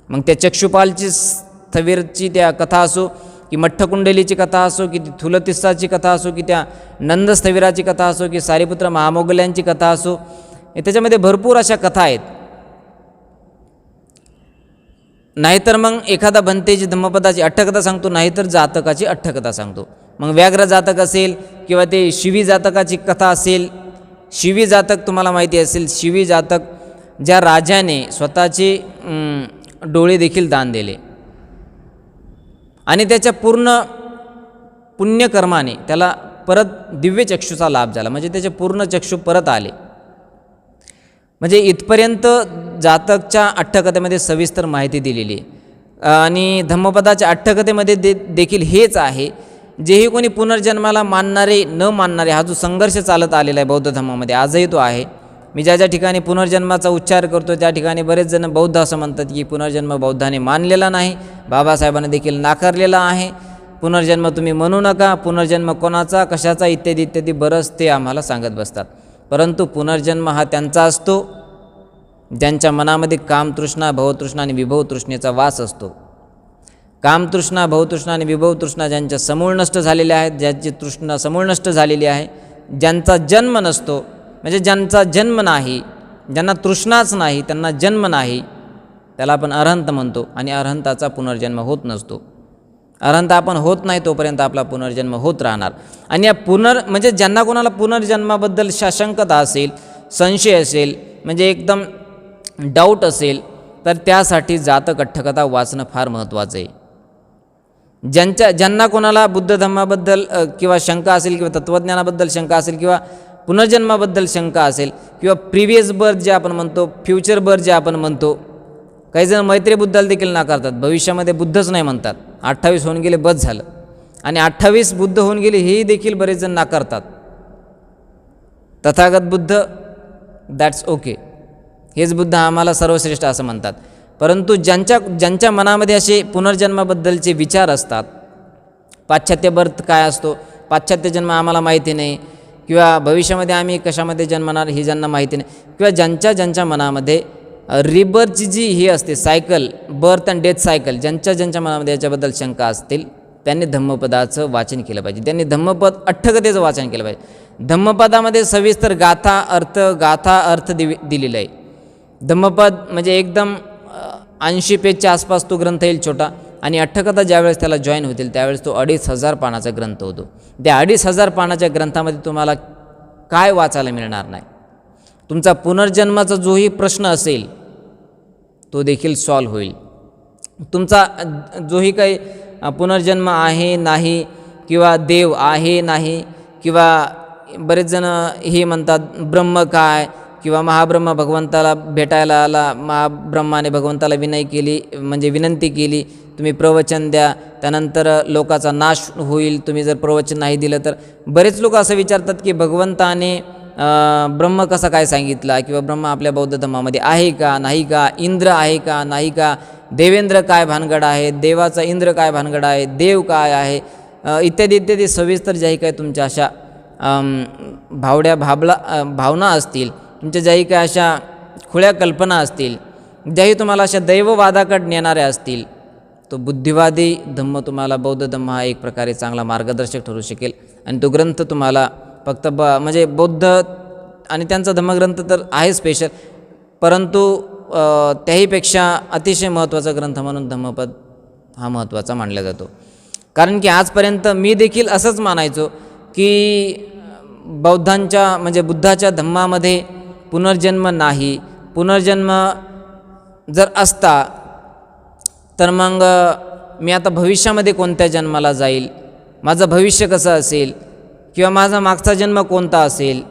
मग त्या चक्षुपालची स्थविरची त्या कथा असो, की मठ्ठकुंडलीची कथा असो, की थुलतिस्साची कथा असो, की त्या नंदस्थविराची कथा असो, की सारीपुत्र महामोगल्यांची कथा असो, त्याच्यामध्ये भरपूर अशा कथा आहेत. नाहीतर मग एखादा भंतेजी धम्मपदाची अठ्ठकथा सांगतो, नाहीतर जातकाची अठ्ठकथा सांगतो. मग व्याघ्र जातक असेल किंवा ते शिवी जातकाची कथा असेल. शिवी जातक तुम्हाला माहिती असेल, शिवी जातक ज्या राजाने स्वतःचे डोळे देखील दान दिले आणि त्याच्या पूर्ण पुण्यकर्माने त्याला परत दिव्य चक्षुचा लाभ झाला, म्हणजे त्याचे पूर्ण चक्षु परत आले. म्हणजे इथपर्यंत जातकच्या अठ्ठकथेमध्ये सविस्तर माहिती दिलेली आहे. आणि धम्मपदाच्या अठ्ठकथेमध्ये देखील हेच आहे. जेही कोणी पुनर्जन्माला मानणारे न मानणारे, हा जो संघर्ष चालत आलेला आहे बौद्ध धर्मामध्ये आजही तो आहे. मी ज्या ठिकाणी पुनर्जन्माचा उच्चार करतो त्या ठिकाणी बरेच जण बौद्ध असं म्हणतात की पुनर्जन्म बौद्धाने मानलेला नाही, बाबासाहेबांनी देखील नाकारलेला आहे. पुनर्जन्म तुम्ही म्हणू नका, पुनर्जन्म कोणाचा, कशाचा, इत्यादी इत्यादी बरंच ते आम्हाला सांगत बसतात. परंतु पुनर्जन्म हा त्यांचा असतो ज्यांच्या मनामध्ये कामतृष्णा, भवतृष्णा आणि विभवतृष्णेचा वास असतो. कामतृष्णा, भवतृष्णा आणि विभवतृष्णा ज्यांच्या समूळ नष्ट झालेल्या आहेत, ज्यांची तृष्णा समूळ नष्ट झालेली आहे, ज्यांचा जन्म नसतो, म्हणजे ज्यांचा जन्म नाही, ज्यांना तृष्णाच नाही, त्यांना जन्म नाही, त्याला आपण अरहंत म्हणतो. आणि अरहंताचा पुनर्जन्म होत नसतो. अरहंत आपण होत नाही तोपर्यंत आपला पुनर्जन्म होत राहणार. आणि या म्हणजे ज्यांना कोणाला पुनर्जन्माबद्दल शंकता असेल, संशय असेल, म्हणजे एकदम डाऊट असेल, तर त्यासाठी जातक अठ्ठकथा वाचणं फार महत्त्वाचं आहे. ज्यांना कोणाला बुद्ध धर्माबद्दल किंवा शंका असेल, किंवा तत्त्वज्ञानाबद्दल शंका असेल, किंवा पुनर्जन्माबद्दल शंका असेल, किंवा प्रिव्हियस बर्थ जे आपण म्हणतो, फ्युचर बर्थ जे आपण म्हणतो, काही जण मैत्री बुद्धाला देखील नाकारतात, भविष्यामध्ये बुद्धच नाही म्हणतात. 28 होऊन गेले बस झालं, आणि 28 बुद्ध होऊन गेले हे देखील बरेच जण नाकारतात. तथागत बुद्ध दॅट्स ओके, हेच बुद्ध आम्हाला सर्वश्रेष्ठ असं म्हणतात. परंतु ज्यांच्या मनामध्ये असे पुनर्जन्माबद्दलचे विचार असतात, पाश्चात्य बर्थ काय असतो, पाश्चात्य जन्म आम्हाला माहिती नाही, किंवा भविष्यामध्ये आम्ही कशामध्ये जन्मणार हे ज्यांना माहिती नाही, किंवा ज्यांच्या मनामध्ये रिबर्थची जी ही असते cycle, birth and death cycle, ज्यांच्या मनामध्ये याच्याबद्दल शंका असतील, त्यांनी धम्मपदाचं वाचन केलं पाहिजे. त्यांनी धम्मपद अठ्ठकथेचं वाचन केलं पाहिजे. धम्मपदामध्ये सविस्तर गाथा अर्थ दिलेला आहे. धम्मपद म्हणजे एकदम 80 पेजच्या आसपास तो ग्रंथ येईल छोटा, आणि अठ्ठकथा ज्यावेळेस त्याला जॉईन होतील त्यावेळेस तो 2500 पानाचा ग्रंथ होतो. त्या 2500 पानाच्या ग्रंथामध्ये तुम्हाला काय वाचायला मिळणार नाही. तुमचा पुनर्जन्माचा जोही प्रश्न असेल तो देखील सॉल्व होईल. तुमचा जोही काही पुनर्जन्म आहे नाही, किंवा देव आहे नाही, किंवा बरेच जण हे म्हणतात ब्रह्म काय, किंवा महाब्रह्म भगवंताला भेटायला आला, महाब्रह्माने भगवंताला विनंती केली, तुम्ही प्रवचन द्या, त्यानंतर लोकाचा नाश होईल तुम्ही जर प्रवचन नाही दिलं तर. बरेच लोक असं विचारतात की भगवंताने ब्रह्म कसा काय सांगितला, किंवा ब्रह्म आपल्या बौद्ध धर्मामध्ये आहे का नाही का, इंद्र आहे का नाही का, देवेंद्र काय भानगड आहे, देवाचा इंद्र काय भानगड आहे, देव काय आहे, इत्यादी इत्यादी सविस्तर ज्याही काही तुमच्या अशा भावना असतील, तुमच्या ज्याही काही अशा खुळ्या कल्पना असतील, ज्याही तुम्हाला अशा दैववादाकडे नेणाऱ्या असतील, तो बुद्धिवादी धम्म तुम्हाला बौद्ध धम्म हा एक प्रकारे चांगला मार्गदर्शक ठरू शकेल. आणि तो ग्रंथ तुम्हाला फक्त म्हणजे बौद्ध आणि त्यांचा धम्मग्रंथ तर आहे स्पेशल, परंतु त्याहीपेक्षा अतिशय महत्त्वाचा ग्रंथ म्हणून धम्मपद हा महत्त्वाचा मानला जातो. कारण की आजपर्यंत मी देखील असंच मानायचो की बौद्धांच्या म्हणजे बुद्धाच्या धम्मामध्ये पुनर्जन्म नाही. पुनर्जन्म जर असता तर मग मी आता भविष्यामध्ये कोणत्या जन्माला जाईल, माझं भविष्य कसं असेल, किंवा माझा मागचा जन्म कोणता असेल,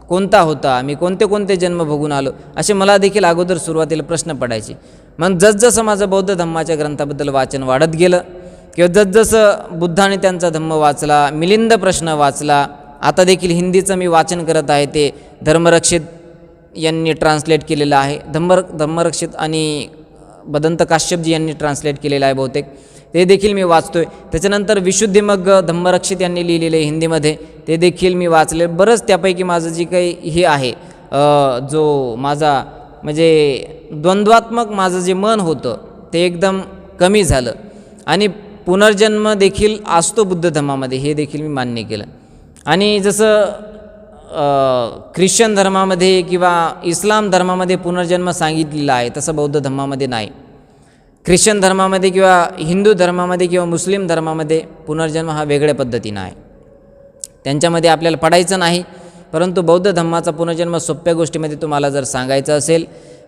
कोणता होता, मी कोणते कोणते जन्म भोगून आलो, असे मला देखील अगोदर सुरुवातीला प्रश्न पडायचे. मग जसजसं माझं बौद्ध धम्माच्या ग्रंथाबद्दल वाचन वाढत गेलं किंवा जसजसं बुद्धाने त्यांचा धम्म वाचला, मिलिंद प्रश्न वाचला, आता देखील हिंदीचं मी वाचन करत आहे, ते धर्मरक्षित यांनी ट्रान्सलेट केलेलं आहे. धर्मरक्षित आणि बदंत काश्यपजी यांनी ट्रान्सलेट केलेलं आहे बहुतेक, ते देखील मी वाचतो आहे. त्याच्यानंतर विशुद्धिमग्ग धम्मरक्षित यांनी लिहिलेले हिंदीमध्ये, ते देखील मी वाचले. बरंच त्यापैकी माझं जी काही हे आहे, जो माझा म्हणजे द्वंद्वात्मक माझं जे मन होतं ते एकदम कमी झालं. आणि पुनर्जन्म देखील असतो बुद्ध धर्मामध्ये, हे देखील मी मान्य केलं. आणि जसं ख्रिश्चन धर्मामध्ये किंवा इस्लाम धर्मामध्ये पुनर्जन्म सांगितलेला आहे, तसं बौद्ध धर्मामध्ये नाही. ख्रिश्चन धर्मामध्ये किंवा हिंदू धर्मामध्ये किंवा मुस्लिम धर्मामध्ये पुनर्जन्म हा वेगळ्या पद्धतीनं आहे, त्यांच्यामध्ये आपल्याला पडायचं नाही. परंतु बौद्ध धर्माचा पुनर्जन्म सोप्या गोष्टीमध्ये तुम्हाला जर सांगायचं असेल,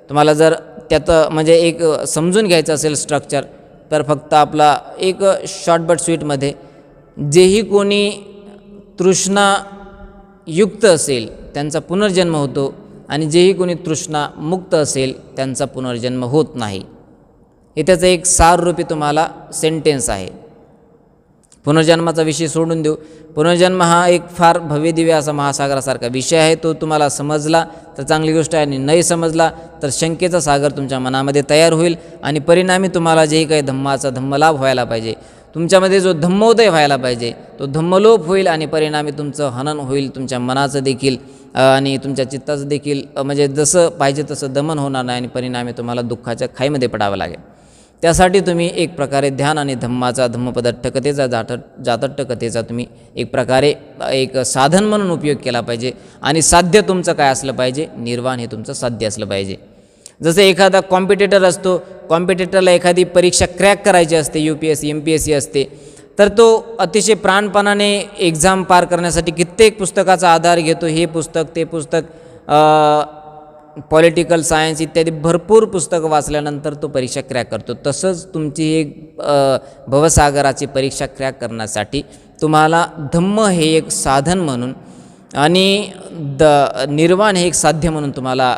तुम्हाला जर त्याचं म्हणजे एक समजून घ्यायचं असेल स्ट्रक्चर, तर फक्त आपला एक शॉर्ट बट स्वीटमध्ये, जेही कोणी तृष्णायुक्त असेल त्यांचा पुनर्जन्म होतो, आणि जेही कोणी तृष्णा मुक्त असेल त्यांचा पुनर्जन्म होत नाही. हे त्याचं एक साररूपी तुम्हाला सेंटेन्स आहे. पुनर्जन्माचा विषय सोडून देऊ. पुनर्जन्म हा एक फार भव्यदिव्य असा महासागरासारखा विषय आहे. तो तुम्हाला समजला तर चांगली गोष्ट आहे, आणि नाही समजला तर शंकेचा सागर तुमच्या मनामध्ये तयार होईल, आणि परिणामी तुम्हाला जेही काही धम्माचा धम्मलाभ व्हायला पाहिजे, तुमच्यामध्ये जो धम्मोदय व्हायला पाहिजे तो धम्मलोप होईल, आणि परिणामी तुमचं हनन होईल, तुमच्या मनाचं देखील आणि तुमच्या चित्ताचं देखील म्हणजे जसं पाहिजे तसं दमन होणार नाही, आणि परिणामी तुम्हाला दुःखाच्या खाईमध्ये पडावं लागेल. त्यासाठी तुम्ही एक प्रकारे ध्यान आणि धम्माचा धम्मपदट्ठकथेचा जातट्टकथेचा तुम्ही एक प्रकारे एक साधन म्हणून उपयोग केला पाहिजे. आणि साध्य तुमचं काय असलं पाहिजे, निर्वाण हे तुमचं साध्य असलं पाहिजे. जसं एखादा कॉम्पिटिटर असतो, कॉम्पिटिटरला एखादी परीक्षा क्रॅक करायची असते, UPSC MPSC असते, तर तो अतिशय प्राणपणाने एक्झाम पार करण्यासाठी कित्येक पुस्तकाचा आधार घेतो. हे पुस्तक ते पुस्तक, पॉलिटिकल सायन्स इत्यादी भरपूर पुस्तकं वाचल्यानंतर तो परीक्षा क्रॅक करतो. तसंच तुमची एक भवसागराची परीक्षा क्रॅक करण्यासाठी तुम्हाला धम्म हे एक साधन म्हणून आणि निर्वाण हे एक साध्य म्हणून तुम्हाला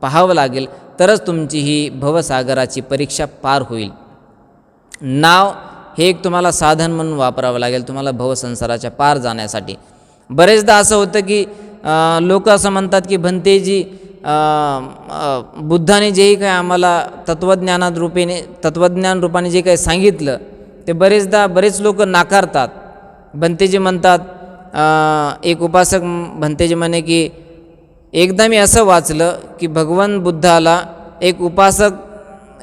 पाहावं लागेल, तरच तुमची ही भवसागराची परीक्षा पार होईल. नाव हे एक तुम्हाला साधन म्हणून वापरावं लागेल तुम्हाला भवसंसाराच्या पार जाण्यासाठी. बरेचदा असं होतं की लोक असं म्हणतात की भंतेजी, बुद्धाने जेही काही आम्हाला तत्त्वज्ञान रूपाने जे काही सांगितलं ते बरेच लोक नाकारतात. भंतेजी म्हणतात, एक उपासक भंतेजी म्हणे की एकदा मी असं वाचलं की भगवान बुद्धाला एक उपासक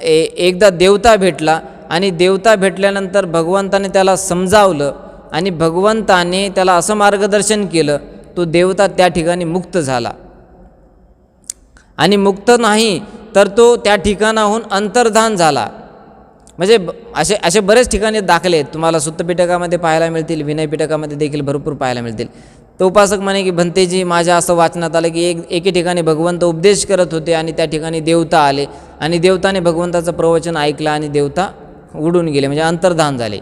एकदा देवता भेटला, आणि देवता भेटल्यानंतर भगवंताने त्याला समजावलं, आणि भगवंताने त्याला असं मार्गदर्शन केलं, तो देवता त्या ठिकाणी मुक्त झाला. आणि मुक्त नाही तर तो त्या ठिकाणाहून अंतर्धान झाला. म्हणजे असे बरेच ठिकाणी दाखले आहेत, तुम्हाला सुत्तपिटकामध्ये पाहायला मिळतील, विनयपिटकामध्ये देखील भरपूर पाहायला मिळतील. तो उपासक म्हणे की भंतेजी, माझ्या असं वाचनात आलं की एके ठिकाणी भगवंत उपदेश करत होते, आणि त्या ठिकाणी देवता आले, आणि देवताने भगवंताचं प्रवचन ऐकलं, आणि देवता उडून गेले, म्हणजे अंतर्धान झाले,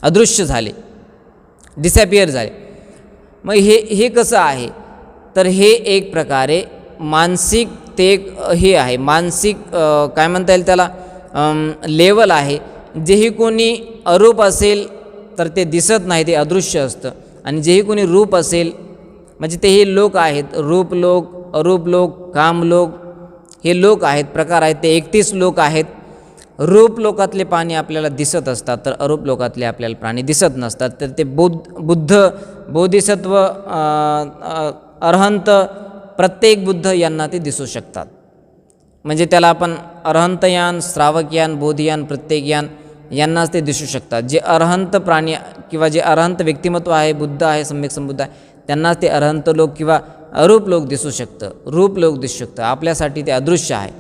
अदृश्य झाले, डिसॅपियर झाले. मग हे कसं आहे, तर हे एक प्रकारे मानसिक ते एक हे आहे, मानसिक काय म्हणता येईल त्याला, लेवल आहे. जेही कोणी अरूप असेल तर ते दिसत नाही, ते अदृश्य असतं. आणि जेही कोणी रूप असेल म्हणजे ते हे लोक आहेत, रूप लोक, अरूप लोक, काम लोक, हे लोक आहेत, प्रकार आहेत, ते 31 लोक आहेत. रूप लोकातले प्राणी आपल्याला दिसत असतात, तर अरूप लोकातले आपल्याला प्राणी दिसत नसतात. तर ते बुद्ध, बोधिसत्व, अरहंत, प्रत्येक बुद्ध यांना ते दिसू शकतात. म्हणजे त्याला आपण अरहंतयान, श्रावकयान, बोधियान, प्रत्येकयान यांनाच ते दिसू शकतात. जे अरहंत प्राणी किंवा जे अरहंत व्यक्तिमत्व आहे, बुद्ध आहे, सम्यक संबुद्ध आहे, त्यांनाच ते अरहंत लोक किंवा अरूप लोक दिसू शकतं, रूप लोक दिसू शकतं. आपल्यासाठी ते अदृश्य आहे.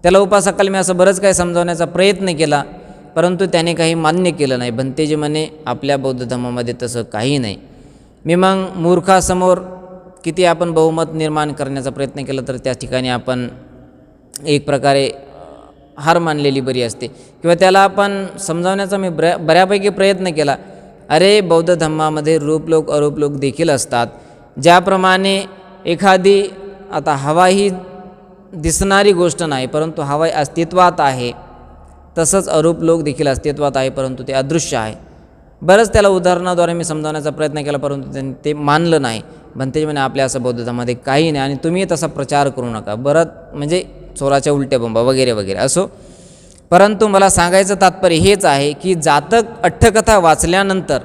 त्याला उपासकाला मी असं बरंच काही समजावण्याचा प्रयत्न केला, परंतु त्याने काही मान्य केलं नाही. भंतेजी म्हणे आपल्या बौद्ध धर्मामध्ये तसं काही नाही. मी मग मूर्खासमोर किती आपण बहुमत निर्माण करण्याचा प्रयत्न केला तर त्या ठिकाणी आपण एक प्रकारे हार मानलेली बरी असते, किंवा त्याला आपण समजावण्याचा मी बऱ्यापैकी प्रयत्न केला. अरे बौद्ध धर्मामध्ये रूपलोक अरूपलोक देखील असतात. ज्याप्रमाणे एखादी आता हवा ही दिसणारी गोष्ट नाही, परंतु हवा अस्तित्वात आहे, तसंच अरूपलोक देखील अस्तित्वात आहे, परंतु ते अदृश्य आहे. बरंच त्याला उदाहरणाद्वारे मी समजावण्याचा प्रयत्न केला, परंतु त्यांनी ते मानलं नाही. भंतेजी म्हणे आपल्या असं बौद्ध धर्मामध्ये काही नाही आणि तुम्ही तसा प्रचार करू नका. बरं म्हणजे चोराच्या उलट्या बोंबा वगैरे वगैरे असो. परंतु मला सांगायचं तात्पर्य हेच आहे की जातक अठ्ठकथा वाचल्यानंतर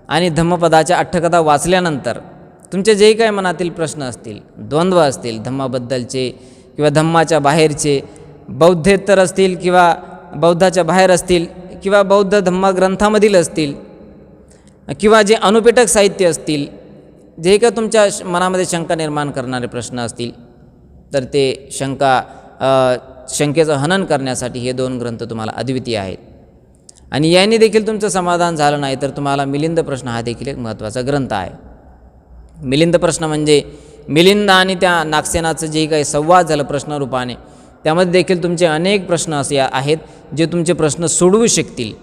आणि धम्मपदाच्या अठ्ठकथा वाचल्यानंतर तुमचे जे काही मनातील प्रश्न असतील, द्वंद्व असतील धम्माबद्दलचे किंवा धम्माच्या बाहेरचे, बौद्धेतर असतील किंवा बौद्धाच्या बाहेर असतील किंवा बौद्ध धम्मग्रंथामधील असतील किंवा जे अनुपेटक साहित्य असतील, जे काही तुमच्या मनामध्ये शंका निर्माण करणारे प्रश्न असतील, तर ते शंकेचं हनन करण्यासाठी हे 2 ग्रंथ तुम्हाला अद्वितीय आहेत. आणि याने देखील तुमचं समाधान झालं नाही तर तुम्हाला मिलिंद प्रश्न हा देखील एक महत्त्वाचा ग्रंथ आहे. मिलिंद प्रश्न म्हणजे मिलिंद आणि त्या नागसेनाचं जे काही संवाद झालं प्रश्नरूपाने, त्यामध्ये देखील तुमचे अनेक प्रश्न असे आहेत जे तुमचे प्रश्न सोडवू शकतील.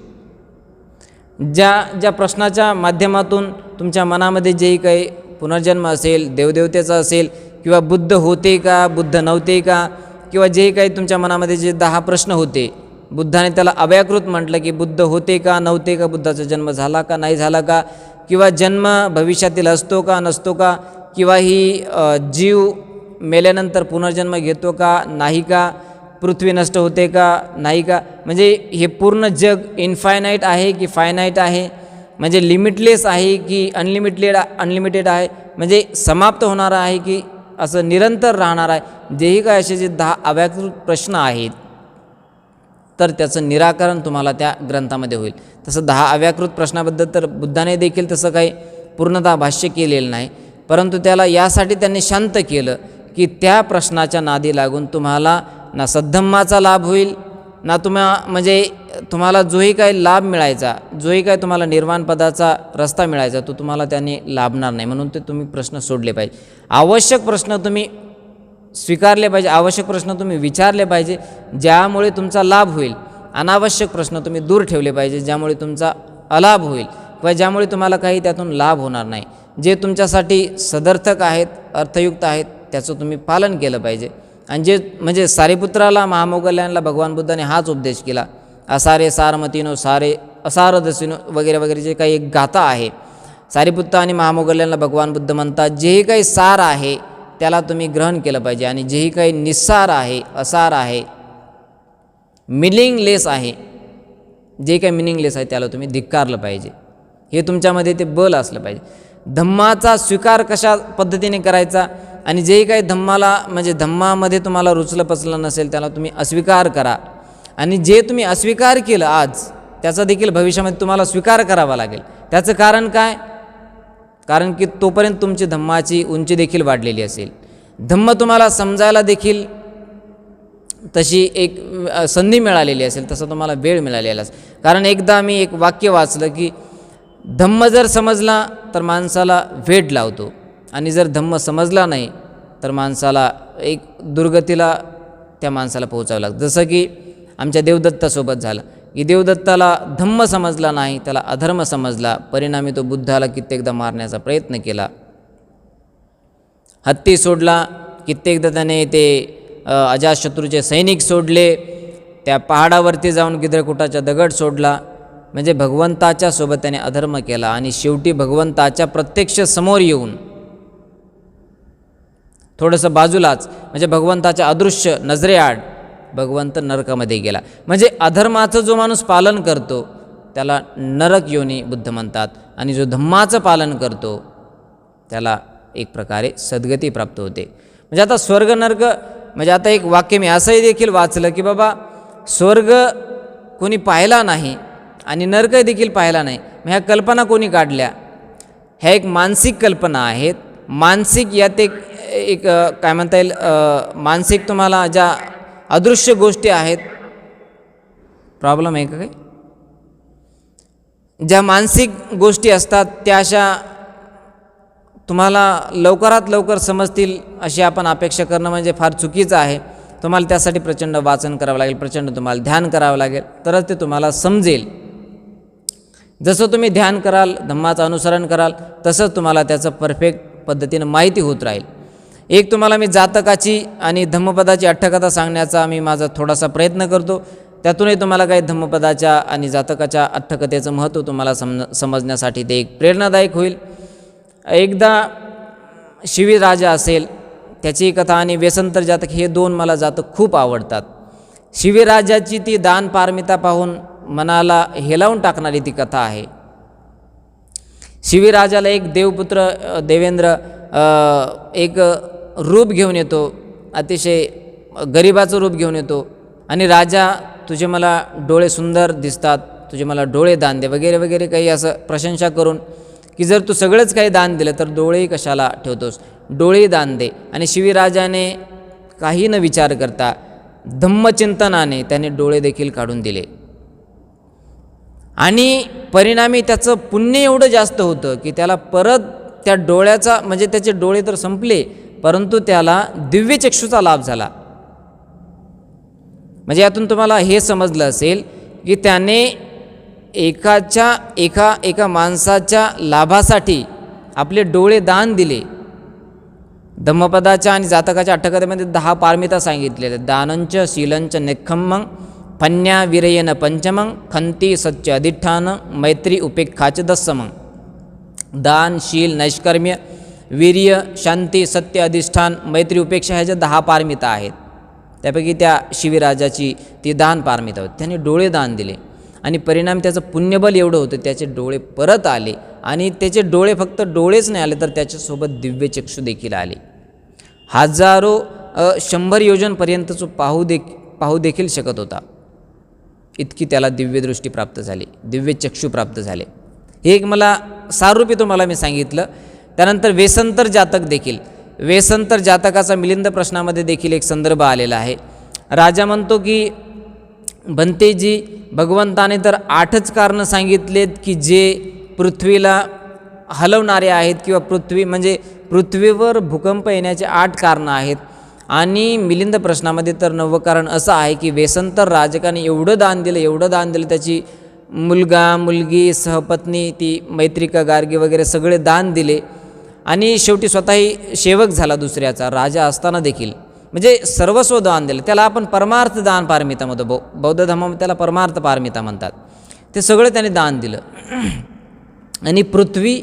ज्या प्रश्नाच्या माध्यमातून तुमच्या मनामध्ये जेही काही पुनर्जन्म असेल, देवदेवतेचा असेल किंवा बुद्ध होते का, बुद्ध नव्हते का, किंवा जे काही तुमच्या मनामध्ये जे 10 प्रश्न होते, बुद्धाने त्याला अव्याकृत म्हटलं की बुद्ध होते का, नव्हते का, बुद्धाचा जन्म झाला का, नाही झाला का, किंवा जन्म भविष्यातील असतो का, नसतो का, किंवा ही जीव मेल्यानंतर पुनर्जन्म घेतो का, नाही का, पृथ्वी नष्ट होते का, नाही का, म्हणजे हे पूर्ण जग इनफायनाईट आहे की फायनाईट आहे, म्हणजे लिमिटलेस आहे की अनलिमिटेड आहे, म्हणजे समाप्त होणार आहे की असं निरंतर राहणार आहे. जेही काय असे जे 10 अव्याकृत प्रश्न आहेत, तर त्याचं निराकरण तुम्हाला त्या ग्रंथामध्ये होईल. तसं 10 अव्याकृत प्रश्नाबद्दल तर बुद्धाने देखील तसं काही पूर्णतः भाष्य केलेलं नाही, परंतु त्याला यासाठी त्यांनी शांत केलं की त्या प्रश्नाच्या नादी लागून तुम्हाला ना सद्धम्माचा लाभ होईल, ना तुम्हाला जोही काही लाभ मिळायचा, जोही काही तुम्हाला निर्वाण पदाचा रस्ता मिळायचा, तो तुम्हाला त्याने लाभणार नाही. म्हणून ते तुम्ही प्रश्न सोडले पाहिजे. आवश्यक प्रश्न तुम्ही स्वीकारले पाहिजे, आवश्यक प्रश्न तुम्ही विचारले पाहिजे, ज्यामुळे तुमचा लाभ होईल. अनावश्यक प्रश्न तुम्ही दूर ठेवले पाहिजे, ज्यामुळे तुमचा अलाभ होईल किंवा ज्यामुळे तुम्हाला काही त्यातून लाभ होणार नाही. जे तुमच्यासाठी सदर्थक आहेत, अर्थयुक्त आहेत, त्याचं तुम्ही पालन केलं पाहिजे. आणि जे म्हणजे सारीपुत्राला, महामोगल्यांना भगवान बुद्धाने हाच उपदेश केला. असारे सारमतीनो सारे असारदसिनो वगैरे वगैरे जे काही एक गाथा आहे, सारीपुत्र आणि महामोगल्यांना भगवान बुद्ध म्हणतात जेही काही सार आहे त्याला तुम्ही ग्रहण केलं पाहिजे, आणि जेही काही निस्सार आहे, असार आहे, मिनिंगलेस आहे, जे काही मिनिंगलेस आहे त्याला तुम्ही धिक्कारलं पाहिजे. हे तुमच्यामध्ये ते बल असलं पाहिजे. धम्माचा स्वीकार कशा पद्धतीने करायचा, आणि जेही काही धम्मामध्ये तुम्हाला रुचलं पचलं नसेल त्याला तुम्ही अस्वीकार करा. आणि जे तुम्ही अस्वीकार केलं आज, त्याचा देखील भविष्यामध्ये तुम्हाला स्वीकार करावा लागेल. त्याचं कारण काय? कारण की तोपर्यंत तुमची धम्माची उंची देखील वाढलेली असेल, धम्म तुम्हाला समजायला देखील तशी एक संधी मिळालेली असेल, तसं तुम्हाला वेळ मिळालेला असेल. कारण एकदा मी एक वाक्य वाचलं की धम्म जर समजला तर माणसाला वेड लावतो, आणि जर धम्म समजला नाही तर माणसाला एक दुर्गतीला त्या माणसाला पोहोचावं लागतं. जसं की आमच्या देवदत्तासोबत झालं की देवदत्ताला धम्म समजला नाही, त्याला अधर्म समजला, परिणामी तो बुद्धाला कित्येकदा मारण्याचा प्रयत्न केला, हत्ती सोडला, कित्येकदा त्याने ते अजातशत्रूचे सैनिक सोडले, त्या पहाडावरती जाऊन गिद्रकुटाचा दगड सोडला. म्हणजे भगवंताच्या सोबत त्याने अधर्म केला, आणि शेवटी भगवंताच्या प्रत्यक्ष समोर येऊन थोडंसं बाजूलाच, म्हणजे भगवंताच्या अदृश्य नजरेआड भगवंत नरकामध्ये गेला. म्हणजे अधर्माचं जो माणूस पालन करतो त्याला नरक योनी बुद्ध म्हणतात, आणि जो धम्माचं पालन करतो त्याला एक प्रकारे सद्गती प्राप्त होते. म्हणजे आता स्वर्ग नर्क, म्हणजे आता एक वाक्य मी असंही देखील वाचलं की बाबा स्वर्ग कोणी पाहिला नाही आणि नरक देखील पाहिला नाही. मग ह्या कल्पना कोणी काढल्या? ह्या एक मानसिक कल्पना आहेत. मानसिक यात एक एक काय म्हणता येईल, मानसिक तुम्हाला ज्या अदृश्य गोष्टी आहेत, प्रॉब्लेम आहे का काही, ज्या मानसिक गोष्टी असतात त्या अशा तुम्हाला लवकरात लवकर समजतील अशी आपण अपेक्षा करणं म्हणजे फार चुकीचं आहे. तुम्हाला त्यासाठी प्रचंड वाचन करावं लागेल, प्रचंड तुम्हाला ध्यान करावं लागेल, तरच ते तुम्हाला समजेल. जसं तुम्ही ध्यान कराल, धम्माचं अनुसरण कराल, तसंच तुम्हाला त्याचं परफेक्ट पद्धतीनं माहिती होत राहील. एक तुम्हाला मी जातकाची आणि धम्मपदाची अठ्ठकथा सांगण्याचा मी माझा थोडासा प्रयत्न करतो. त्यातूनही तुम्हाला काही धम्मपदाच्या आणि जातकाच्या अठ्ठकथेचं महत्त्व तुम्हाला समजण्यासाठी ते एक प्रेरणादायक होईल. एकदा शिवीराजा असेल त्याची कथा आणि व्यसंतर जातक हे दोन मला जातक खूप आवडतात. शिवीराजाची ती दान पारमिता पाहून मनाला हेलावून टाकणारी ती कथा आहे. शिवीराजाला एक देवपुत्र देवेंद्र एक रूप घेऊन येतो, अतिशय गरिबाचं रूप घेऊन येतो, आणि राजा तुझे मला डोळे सुंदर दिसतात, तुझे मला डोळे दान दे वगैरे वगैरे काही असं प्रशंसा करून, की जर तू सगळंच काही दान दिलं तर डोळेही कशाला ठेवतोस, डोळेही दान दे. आणि शिवीराजाने काही न विचार करता धम्मचिंतनाने त्याने डोळे देखील काढून दिले, आणि परिणामी त्याचं पुण्य एवढं जास्त होतं की त्याला परत त्या डोळ्याचा, म्हणजे त्याचे डोळे तर संपले परंतु त्याला दिव्यचक्षुचा लाभ झाला. म्हणजे यातून तुम्हाला हे समजलं असेल की त्याने एका माणसाच्या लाभासाठी आपले डोळे दान दिले. धम्मपदाच्या आणि जातकाच्या अठ्ठकथेमध्ये 10 पारमिता सांगितलेल्या, दानंच शीलंच निखम्मं फन्या विरयन पंचमं खंती सच्च अधिष्ठान मैत्री उपेक्षाच दस्समं. दान, शील, नैष्कर्म्य, वीर्य, शांती, सत्य, अधिष्ठान, मैत्री, उपेक्षा ह्या ज्या 10 पारमिता आहेत त्यापैकी त्या शिवीराजाची ती दान पारमिता होती. त्याने डोळे दान दिले आणि परिणाम त्याचं पुण्यबल एवढं होतं, त्याचे डोळे परत आले, आणि त्याचे डोळे फक्त डोळेच नाही आले तर त्याच्यासोबत दिव्यचक्षु देखील आले. हजारो 100 योजनपर्यंत तो पाहू देखील शकत होता, इतकी त्याला दिव्यदृष्टी प्राप्त झाली, दिव्यचक्षु प्राप्त झाले. हे एक मला सारूपी तुम्हाला मी सांगितलं. त्यानंतर वेसंतर जातक देखील, वेसंतर जातकाचा मिलिंद प्रश्नामध्ये देखील एक संदर्भ आलेला आहे. राजा म्हणतो की भंतेजी, भगवंताने तर 8च कारणं सांगितलेत की जे पृथ्वीला हलवणारे आहेत, किंवा पृथ्वी म्हणजे पृथ्वीवर भूकंप येण्याचे 8 कारणं आहेत, आणि मिलिंद प्रश्नामध्ये तर 9वं कारण असं आहे की वेसंतर राजकाने एवढं दान दिलं, त्याची मुलगा, मुलगी, सहपत्नी, ती मैत्रिका, गार्गी वगैरे सगळे दान दिले, आणि शेवटी स्वतःही सेवक झाला दुसऱ्याचा, राजा असताना देखील, म्हणजे सर्वस्व दान दिलं. त्याला आपण परमार्थ दान पारमिता म्हणतो, बौद्ध धर्मामध्ये त्याला परमार्थ पारमिता म्हणतात. ते सगळं त्याने दान दिलं आणि पृथ्वी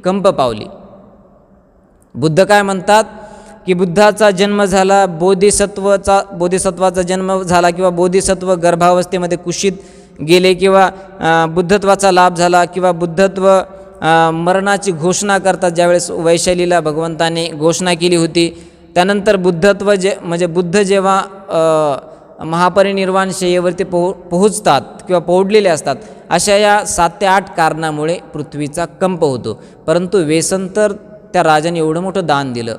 कंप पावली. बुद्ध काय म्हणतात की बुद्धाचा जन्म झाला, बोधिसत्वाचा जन्म झाला, किंवा बोधिसत्व गर्भावस्थेमध्ये कुशीत गेले, किंवा बुद्धत्वाचा लाभ झाला, किंवा बुद्धत्व मरणाची घोषणा करतात ज्यावेळेस वैशालीला भगवंताने घोषणा केली होती. त्यानंतर बुद्धत्व म्हणजे बुद्ध जेव्हा महापरिनिर्वाण शय्येवरती पोहोचतात किंवा पोहोचलेले असतात, अशा या 7 ते 8 कारणामुळे पृथ्वीचा कंप होतो. परंतु वेसंतर त्या राजाने एवढं मोठं दान दिलं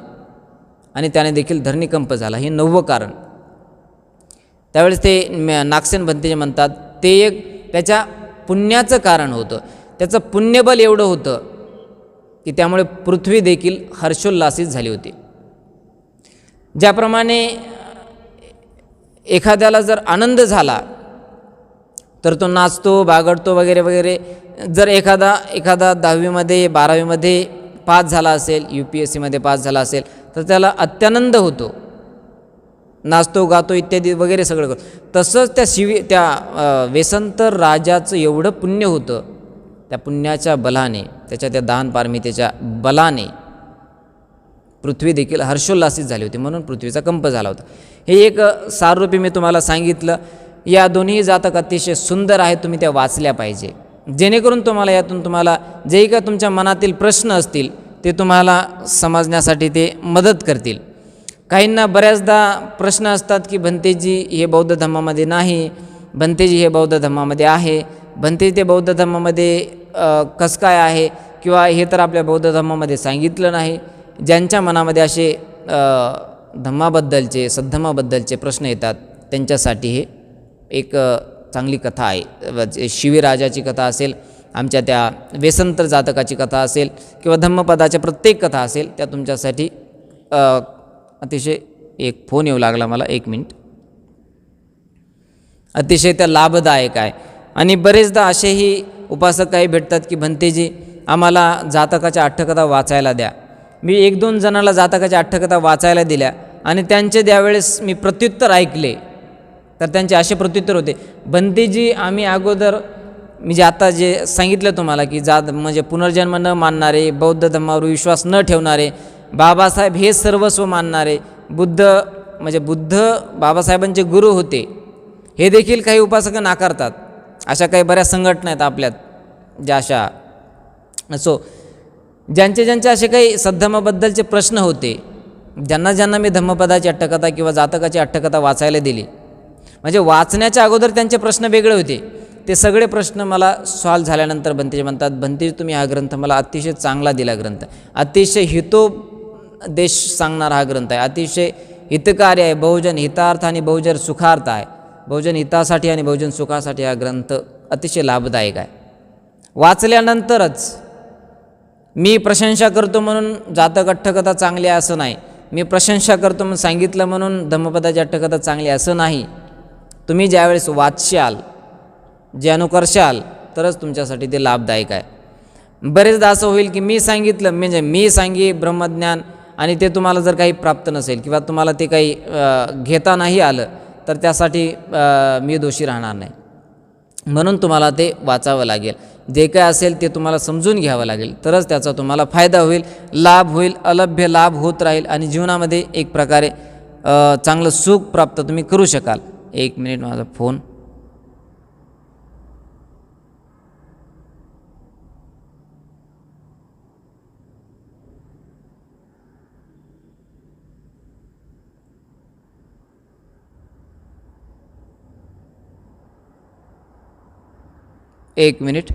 आणि त्याने देखील धरणीकंप झाला, हे 9वं कारण. त्यावेळेस ते नागसेन भंतेजी म्हणतात ते एक त्याच्या पुण्याचं कारण होतं. त्याचं पुण्यबल एवढं होतं की त्यामुळे पृथ्वी देखील हर्षोल्लासित झाली होती. ज्याप्रमाणे एखाद्याला जर आनंद झाला तर तो नाचतो, बागडतो वगैरे वगैरे. जर एखादा 10वीमध्ये 12वीमध्ये पास झाला असेल, UPSCमध्ये पास झाला असेल तर त्याला अत्यानंद होतो, नाचतो, गातो इत्यादी वगैरे सगळं करतो. तसंच त्या वेसंतर राजाचं एवढं पुण्य होतं, त्या पुण्याच्या बलाने, त्याच्या त्या दान पारमितेच्या बलाने पृथ्वी देखील हर्षोल्लासित झाली होती, म्हणून पृथ्वीचा कंप झाला होता. हे एक साररूपी मी तुम्हाला सांगितलं. या दोन्ही जातक अतिशय सुंदर आहेत, तुम्ही त्या वाचल्या पाहिजे, जेणेकरून तुम्हाला यातून तुम्हाला जे का तुमच्या मनातील प्रश्न असतील ते तुम्हाला समजण्यासाठी ते मदत करतील. काहींना बऱ्याचदा प्रश्न असतात की भंतेजी हे बौद्ध धर्मामध्ये नाही, भंतेजी हे बौद्ध धर्मामध्ये आहे, भंतेजी ते बौद्ध धर्मामध्ये कसं काय आहे, किंवा हे तर आपल्या बौद्ध धर्मामध्ये सांगितलं नाही. ज्यांच्या मनामध्ये असे धम्माबद्दलचे सद्धम्माबद्दलचे प्रश्न येतात त्यांच्यासाठी हे एक चांगली कथा आहे. शिवीराजाची कथा असेल, आमच्या त्या वेसंतर जातकाची कथा असेल, किंवा धम्मपदाच्या प्रत्येक कथा असेल, त्या तुमच्यासाठी अतिशय एक फोन येऊ लागला मला, 1 मिनिट. अतिशय त्या लाभदायक आहे. आणि बरेचदा असेही उपासक काही भेटतात की भंतेजी आम्हाला जातकाच्या अट्टकथा वाचायला द्या. मी 1-2 जणाला जातकाच्या अट्टकथा वाचायला दिल्या आणि त्यांचे त्यावेळेस मी प्रत्युत्तर ऐकले, तर त्यांचे असे प्रत्युत्तर होते, भंतेजी आम्ही अगोदर मी जे आता जे सांगितलं तुम्हाला की म्हणजे पुनर्जन्म न मानणारे, बौद्ध धर्मावर विश्वास न ठेवणारे, बाबासाहेब हे सर्वस्व मानणारे, बुद्ध बाबासाहेबांचे गुरु होते, हे देखील काही उपासक नाकारतात. अशा काही बऱ्याच संघटना आहेत आपल्यात ज्या अशा असो, ज्यांचे असे काही सद्धम्माबद्दलचे प्रश्न होते, ज्यांना मी धम्मपदाची अट्टकथा किंवा जातकाची अट्टकथा वाचायला दिली, म्हणजे वाचण्याच्या अगोदर त्यांचे प्रश्न वेगळे होते, ते सगळे प्रश्न मला सॉल्व झाल्यानंतर भंतेजी म्हणतात, भंतेजी तुम्ही हा ग्रंथ मला अतिशय चांगला दिला ग्रंथ, अतिशय हितोपदेश सांगणारा हा ग्रंथ आहे, अतिशय हितकारी आहे, बहुजन हितार्थ आणि बहुजन सुखार्थ आहे, बहुजन हितासाठी आणि बहुजन सुखासाठी हा ग्रंथ अतिशय लाभदायक आहे. वाचल्यानंतरच मी प्रशंसा करतो म्हणून जातक अट्टकथा चांगली आहे असं नाही, मी प्रशंसा करतो म्हणून सांगितलं म्हणून धम्मपदाची अट्टकथा चांगली असं नाही. तुम्ही ज्यावेळेस वाचाल, जे अनुकर्षाल, तरच तुमच्यासाठी ते लाभदायक आहे. बरेचदा असं होईल की मी सांगितलं, म्हणजे मी सांगी ब्रह्मज्ञान आणि ते तुम्हाला जर काही प्राप्त नसेल किंवा तुम्हाला ते काही घेता नाही आलं, तर त्यासाठी मी दोषी राहणार नाही. म्हणून तुम्हाला ते वाचावं लागेल, जे काय असेल ते तुम्हाला समजून घ्यावं लागेल, तरच त्याचा तुम्हाला फायदा होईल, लाभ होईल, अलभ्य लाभ होत राहील आणि जीवनामध्ये एक प्रकारे चांगलं सुख प्राप्त तुम्ही करू शकाल. 1 मिनिट, माझा फोन. एक मिनिट.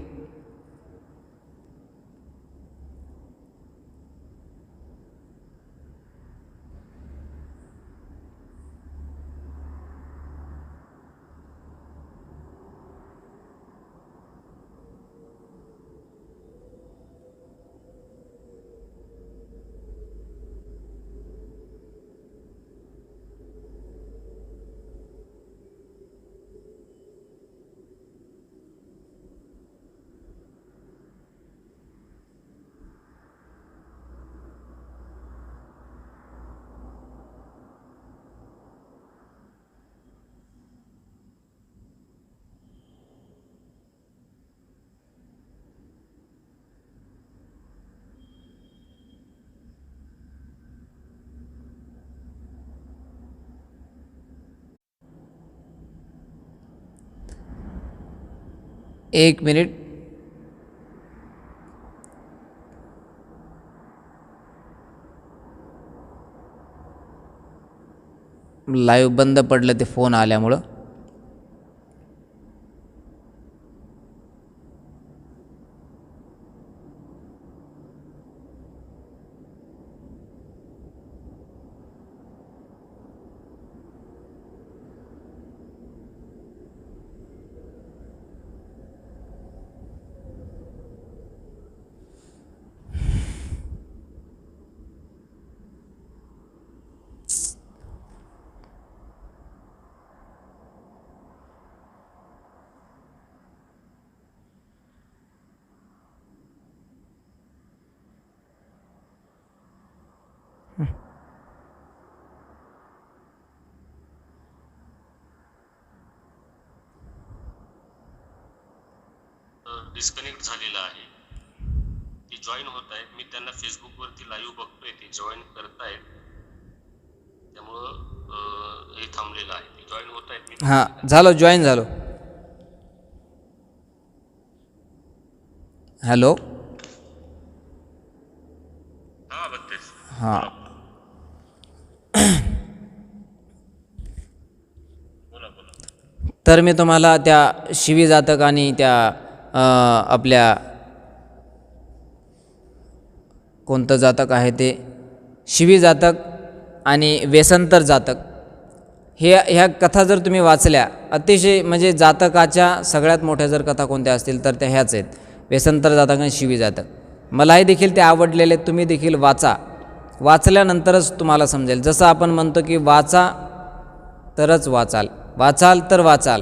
एक मिनिट. लाईव्ह बंद पडलं ते फोन आल्यामुळं. डिस्कनेक्ट झालेला आहे. जॉईन होत आहेत. मी त्यांना फेसबुकवरती लाईव्ह बघतोय, ते जॉईन करतायत. त्यामुळं हे थांबलेलं आहे. ते जॉईन होत आहेत. मी हां झालो, जॉईन झालो. हॅलो. हा बघतेच. हां बोला बोला. तर मी तुम्हाला त्या शिवी जातक आणि त्या आपल्या कोणतं जातक आहे ते शिवी जातक आणि व्यसंतर जातक, ह्या कथा जर तुम्ही वाचल्या, अतिशय म्हणजे जातकाच्या सगळ्यात मोठ्या जर कथा कोणत्या असतील तर त्या ह्याच आहेत, व्यसंतर जातक आणि शिवी जातक. मलाही देखील ते आवडलेले. तुम्ही देखील वाचा, वाचल्यानंतरच तुम्हाला समजेल. जसं आपण म्हणतो की वाचा तरच वाचाल, वाचाल तर वाचाल,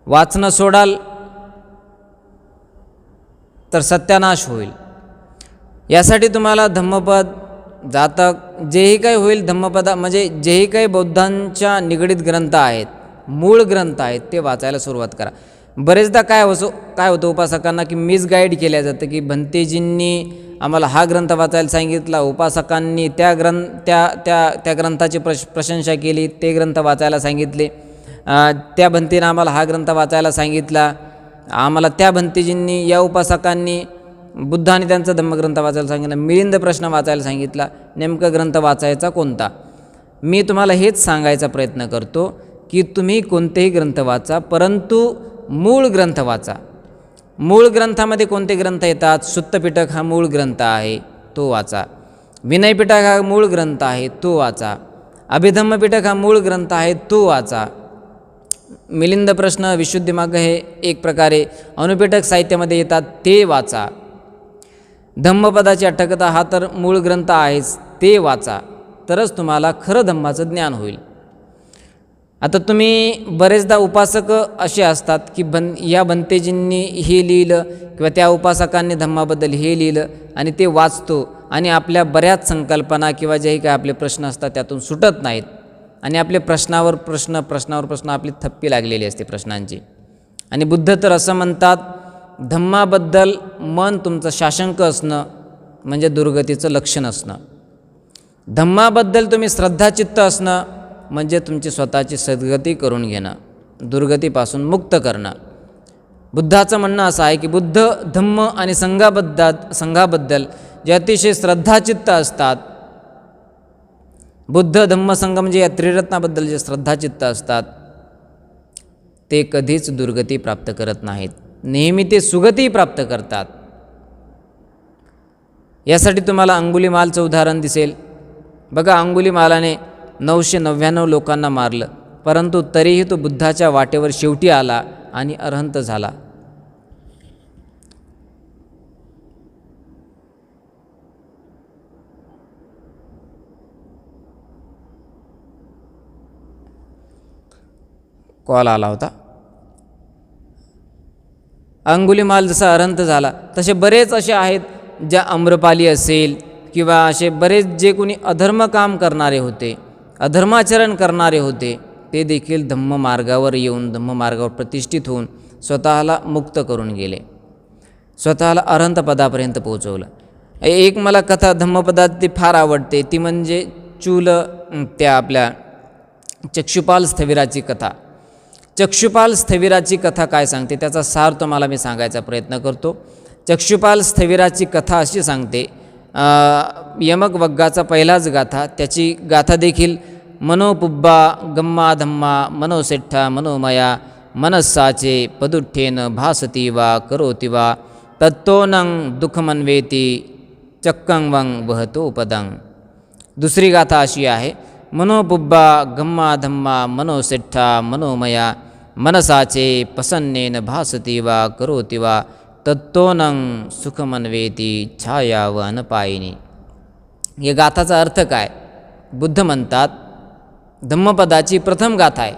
वाचणं सोडाल तर सत्यानाश होईल. यासाठी तुम्हाला धम्मपद, जातक, जेही काही होईल धम्मपदा म्हणजे जेही काही बौद्धांच्या निगडीत ग्रंथ आहेत, मूळ ग्रंथ आहेत, ते वाचायला सुरुवात करा. बरेचदा काय होतं उपासकांना की मिसगाईड केल्या जातं की भंतेजींनी आम्हाला हा ग्रंथ वाचायला सांगितला, उपासकांनी त्या ग्रंथाची प्रशंसा केली, ते ग्रंथ वाचायला सांगितले, त्या भंतीनं आम्हाला हा ग्रंथ वाचायला सांगितला, आम्हाला त्या भंतेजींनी या उपासकांनी बुद्धाने त्यांचा धम्मग्रंथ वाचायला सांगितला, मिलिंद प्रश्न वाचायला सांगितला. नेमका ग्रंथ वाचायचा कोणता? मी तुम्हाला हेच सांगायचा प्रयत्न करतो की तुम्ही कोणतेही ग्रंथ वाचा, परंतु मूळ ग्रंथ वाचा. मूळ ग्रंथामध्ये कोणते ग्रंथ येतात? सुत्तपिटक हा मूळ ग्रंथ आहे, तो वाचा. विनयपिटक हा मूळ ग्रंथ आहे, तो वाचा. अभिधम्मपिटक हा मूळ ग्रंथ आहे, तो वाचा. मिलिंद प्रश्न, विशुद्धिमार्ग हे एक प्रकारे अनुपिटक साहित्यामध्ये येतात, ते वाचा. धम्मपदाची अट्टकथा हा तर मूळ ग्रंथ आहेच, ते वाचा. तरच तुम्हाला खरं धम्माचं ज्ञान होईल. आता तुम्ही बरेचदा उपासक असे असतात की या भंतेजींनी हे लिहिलं किंवा त्या उपासकांनी धम्माबद्दल हे लिहिलं आणि ते वाचतो आणि आपल्या बऱ्याच संकल्पना किंवा जेही काही आपले प्रश्न असतात त्यातून सुटत नाहीत आणि आपले प्रश्नावर प्रश्न आपली थप्पी लागलेली असते प्रश्नांची. आणि बुद्ध तर असं म्हणतात, धम्माबद्दल मन तुमचं शाशंक असणं म्हणजे दुर्गतीचं लक्षण असणं. धम्माबद्दल तुम्ही श्रद्धाचित्त असणं म्हणजे तुमची स्वतःची सद्गती करून घेणं, दुर्गतीपासून मुक्त करणं. बुद्धाचं म्हणणं असं आहे की बुद्ध धम्म आणि संघाबद्दल जे अतिशय श्रद्धाचित्त असतात, बुद्ध धम्म संघ म्हणजे या त्रिरत्नाबद्दल जे श्रद्धाचित्त असतात, ते कधीच दुर्गती प्राप्त करत नाहीत, नेहमी ते सुगती प्राप्त करतात. यासाठी तुम्हाला अंगुलीमालचं उदाहरण दिसेल. बघा, अंगुलीमालाने 999 लोकांना मारलं, परंतु तरीही तो बुद्धाच्या वाटेवर शेवटी आला आणि अरहंत झाला. कॉल आला होता. अंगुलीमाल जसा अरहंत झाला, तसे बरेच असे आहेत, ज्या आम्रपाली असेल किंवा असे बरेच जे कोणी अधर्म काम करणारे होते, अधर्माचरण करणारे होते, ते देखील धम्ममार्गावर येऊन धम्ममार्गावर प्रतिष्ठित होऊन स्वतःला मुक्त करून गेले, स्वतःला अरहंत पदापर्यंत पोहोचवलं. एक मला कथा धम्मपदात ती फार आवडते, ती म्हणजे त्या आपल्या चक्षुपाल स्थविराची कथा. चक्षुपाल स्थविराची कथा काय सांगते त्याचा सार तुम्हाला मी सांगायचा प्रयत्न करतो. चक्षुपाल स्थविराची कथा अशी सांगते, यमक वग्गाचा पहिलाच गाथा, त्याची गाथा देखील मनोपुब्बा गम्मा धम्मा मनोसेठ्ठा मनोमया मनस्साचे पदुठ्ठेन भासती वा करोति वा तत्तोनं दुःखमन्वेती चक्कं वं वहतो पदं. दुसरी गाथा अशी आहे, मनोपुब्बा गम्मा धम्मा मनोसेठ्ठा मनोमया मनसाचे प्रसन्नेन भासती वा करोति वा तत्तोनं सुखमन्वेती छाया व अनपायिनी. या गाथाचा अर्थ काय? बुद्ध म्हणतात, धम्मपदाची प्रथम गाथा आहे.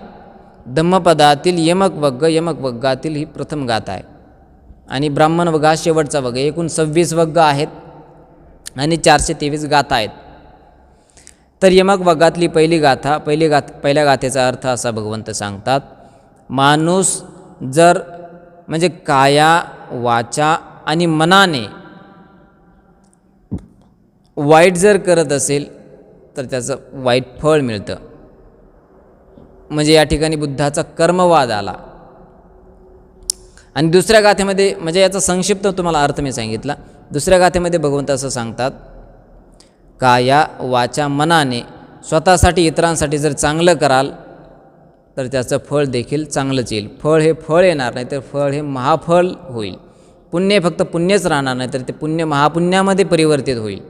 धम्मपदातील यमक वग्गातील ही प्रथम गाथा आहे आणि ब्राह्मण वग्ग हा शेवटचा वग्ग. एकूण 26 वग्ग आहेत आणि 423 गाथा आहेत. तर यमक वग्गातली पहिल्या गाथेचा अर्थ असा भगवंत सांगतात, माणूस जर म्हणजे काया वाचा आणि मनाने वाईट जर करत असेल तर त्याचं वाईट फळ मिळतं. म्हणजे या ठिकाणी बुद्धाचा कर्मवाद आला. आणि दुसऱ्या गाथेमध्ये, म्हणजे याचा संक्षिप्त तुम्हाला अर्थ मी सांगितला, दुसऱ्या गाथेमध्ये भगवंत असं सांगतात का या वाचा मनाने स्वतःसाठी इतरांसाठी जर चांगलं कराल तर त्याचं फळ देखील चांगलंच येईल. फळ हे फळ येणार नाही तर फळ हे महाफळ होईल. पुण्य फक्त पुण्यच राहणार नाही तर ते पुण्य महापुण्यामध्ये परिवर्तित होईल.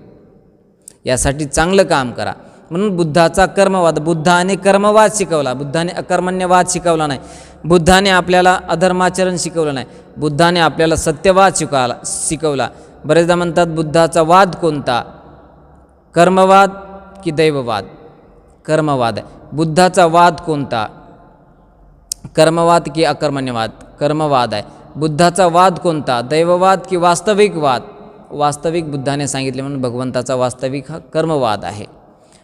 यासाठी चांगलं काम करा. म्हणून बुद्धाचा कर्मवाद, बुद्धाने कर्मवाद शिकवला, बुद्धाने अकर्मण्यवाद शिकवला नाही, बुद्धाने आपल्याला अधर्माचरण शिकवलं नाही, बुद्धाने आपल्याला सत्यवाद शिकवला. बरेचदा म्हणतात बुद्धाचा वाद कोणता, कर्मवाद की दैववाद? कर्मवाद आहे. बुद्धाचा वाद कोणता, कर्मवाद की अकर्मण्यवाद? कर्मवाद आहे. बुद्धाचा वाद कोणता, दैववाद की वास्तविक वाद? वास्तविक बुद्धाने सांगितले म्हणून भगवंताचा वास्तविक हा कर्मवाद आहे.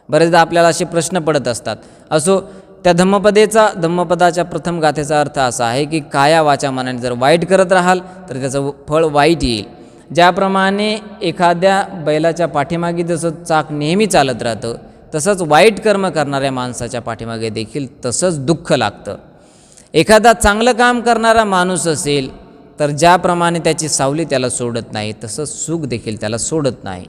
बरेचदा आपल्याला असे प्रश्न पडत असतात. असो, त्या धम्मपदाच्या प्रथम गाथेचा अर्थ असा आहे की काया वाचा मनाने जर वाईट करत राहाल तर त्याचं फळ वाईट येईल. ज्याप्रमाणे एखाद्या बैलाच्या पाठीमागे जसं चाक नेहमी चालत राहतं तसंच वाईट कर्म करणाऱ्या माणसाच्या पाठीमागे देखील तसंच दुःख लागतं. एखादा चांगलं काम करणारा माणूस असेल तर ज्याप्रमाणे त्याची सावली त्याला सोडत नाही तसंच सुख देखील त्याला सोडत नाही.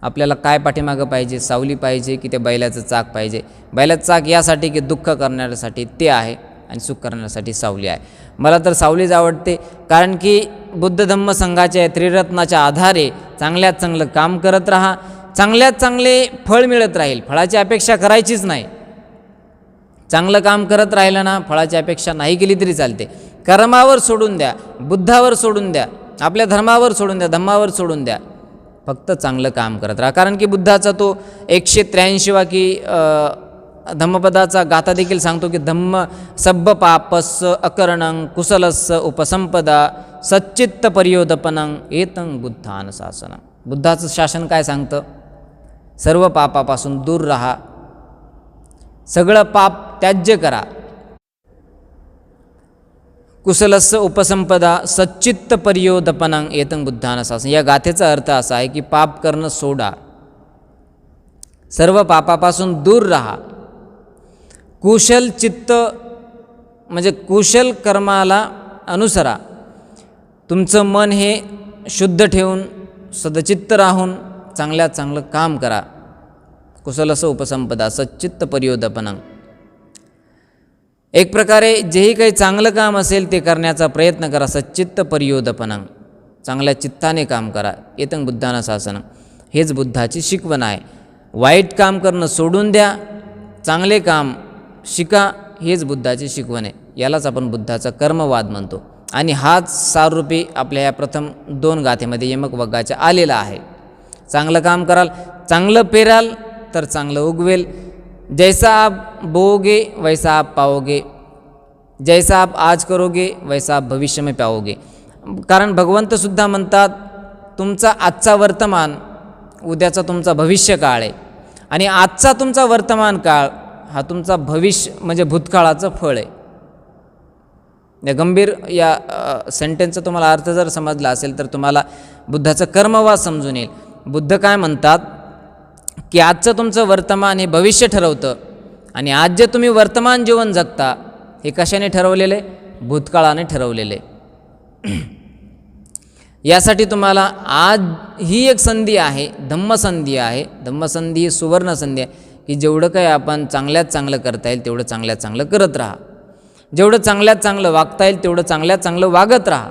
आपल्याला काय पाठीमागं पाहिजे, सावली पाहिजे की ते बैलाचं चाक पाहिजे? बैलाचं चाक यासाठी की दुःख करण्यासाठी ते आहे आणि सुख करण्यासाठी सावली आहे. मला तर सावलीच आवडते, कारण की बुद्ध धम्म संघाच्या त्रिरत्नाच्या आधारे चांगल्यात चांगलं काम करत राहा, चांगल्यात चांगले फळ मिळत राहील. फळाची अपेक्षा करायचीच नाही. चांगलं काम करत राहिलं ना, फळाची अपेक्षा नाही केली तरी चालते. कर्मावर सोडून द्या, बुद्धावर सोडून द्या, आपल्या धर्मावर सोडून द्या, धम्मावर सोडून द्या. फक्त चांगलं काम करत राहा. कारण की बुद्धाचा तो 183वा की धम्मपदाचा गाथा देखील सांगतो की धम्म सब्ब पापस्स अकरणं कुशलस्स उपसंपदा सच्चित्त पर्योदपनं एतं बुद्धान शासनं. बुद्धाचं शासन काय सांगतं? सर्व पापापासून दूर राहा, सगळं पाप त्याज्य करा. कुशलस्स उपसंपदा सच्चित्त पर्योदपनं एतं बुद्धान शासन. या गाथेचा अर्थ असा आहे की पाप करणं सोडा, सर्व पापापासून दूर राहा, कुशल चित्त म्हणजे कुशल कर्माला अनुसरा. तुमचं मन हे शुद्ध ठेवून सदचित्त राहून चांगल्यात चांगलं काम करा. कुशलस्स उपसंपदा सच्चित्त पर्योदपनं. एक प्रकारे जेही काही चांगलं काम असेल ते करण्याचा प्रयत्न करा. सच्चित्त पर्योदपनं, चांगल्या चित्ताने काम करा. एतं बुद्धानं शासनं. हेच बुद्धाची शिकवण आहे. वाईट काम करणं सोडून द्या, चांगले काम शिका, हेच बुद्धाची शिकवण आहे. यालाच आपण बुद्धाचा कर्मवाद म्हणतो. आणि हाच साररूपी आपल्या या प्रथम 2 गाथेमध्ये यमक वग्गाच्या आलेला आहे. चांगलं काम कराल, चांगलं पेराल तर चांगलं उगवेल. जैसा आप बोओगे वैसा आप पाओगे, जैसा आप आज करोगे वैसा आप भविष्य में पाओगे. कारण भगवंतसुद्धा म्हणतात तुमचा आजचा वर्तमान उद्याचा तुमचा भविष्य काळ आहे, आणि आजचा तुमचा वर्तमान काळ हा तुमचा भविष्य म्हणजे भूतकाळाचं फळ आहे. या गंभीर या सेंटेन्सचा तुम्हाला अर्थ जर समजला असेल तर तुम्हाला बुद्धाचं कर्मवाद समजून येईल. बुद्ध काय म्हणतात की आजचं तुमचं वर्तमान हे भविष्य ठरवतं, आणि आज जे तुम्ही वर्तमान जीवन जगता हे कशाने ठरवलेले? भूतकाळाने ठरवलेले. यासाठी तुम्हाला आज ही एक संधी आहे, धम्मसंधी आहे. धम्मसंधी ही सुवर्ण संधी आहे की जेवढं काही आपण चांगल्यात चांगलं करता येईल तेवढं चांगल्यात चांगलं करत राहा. जेवढं चांगल्यात चांगलं वागता येईल तेवढं चांगल्यात चांगलं वागत राहा.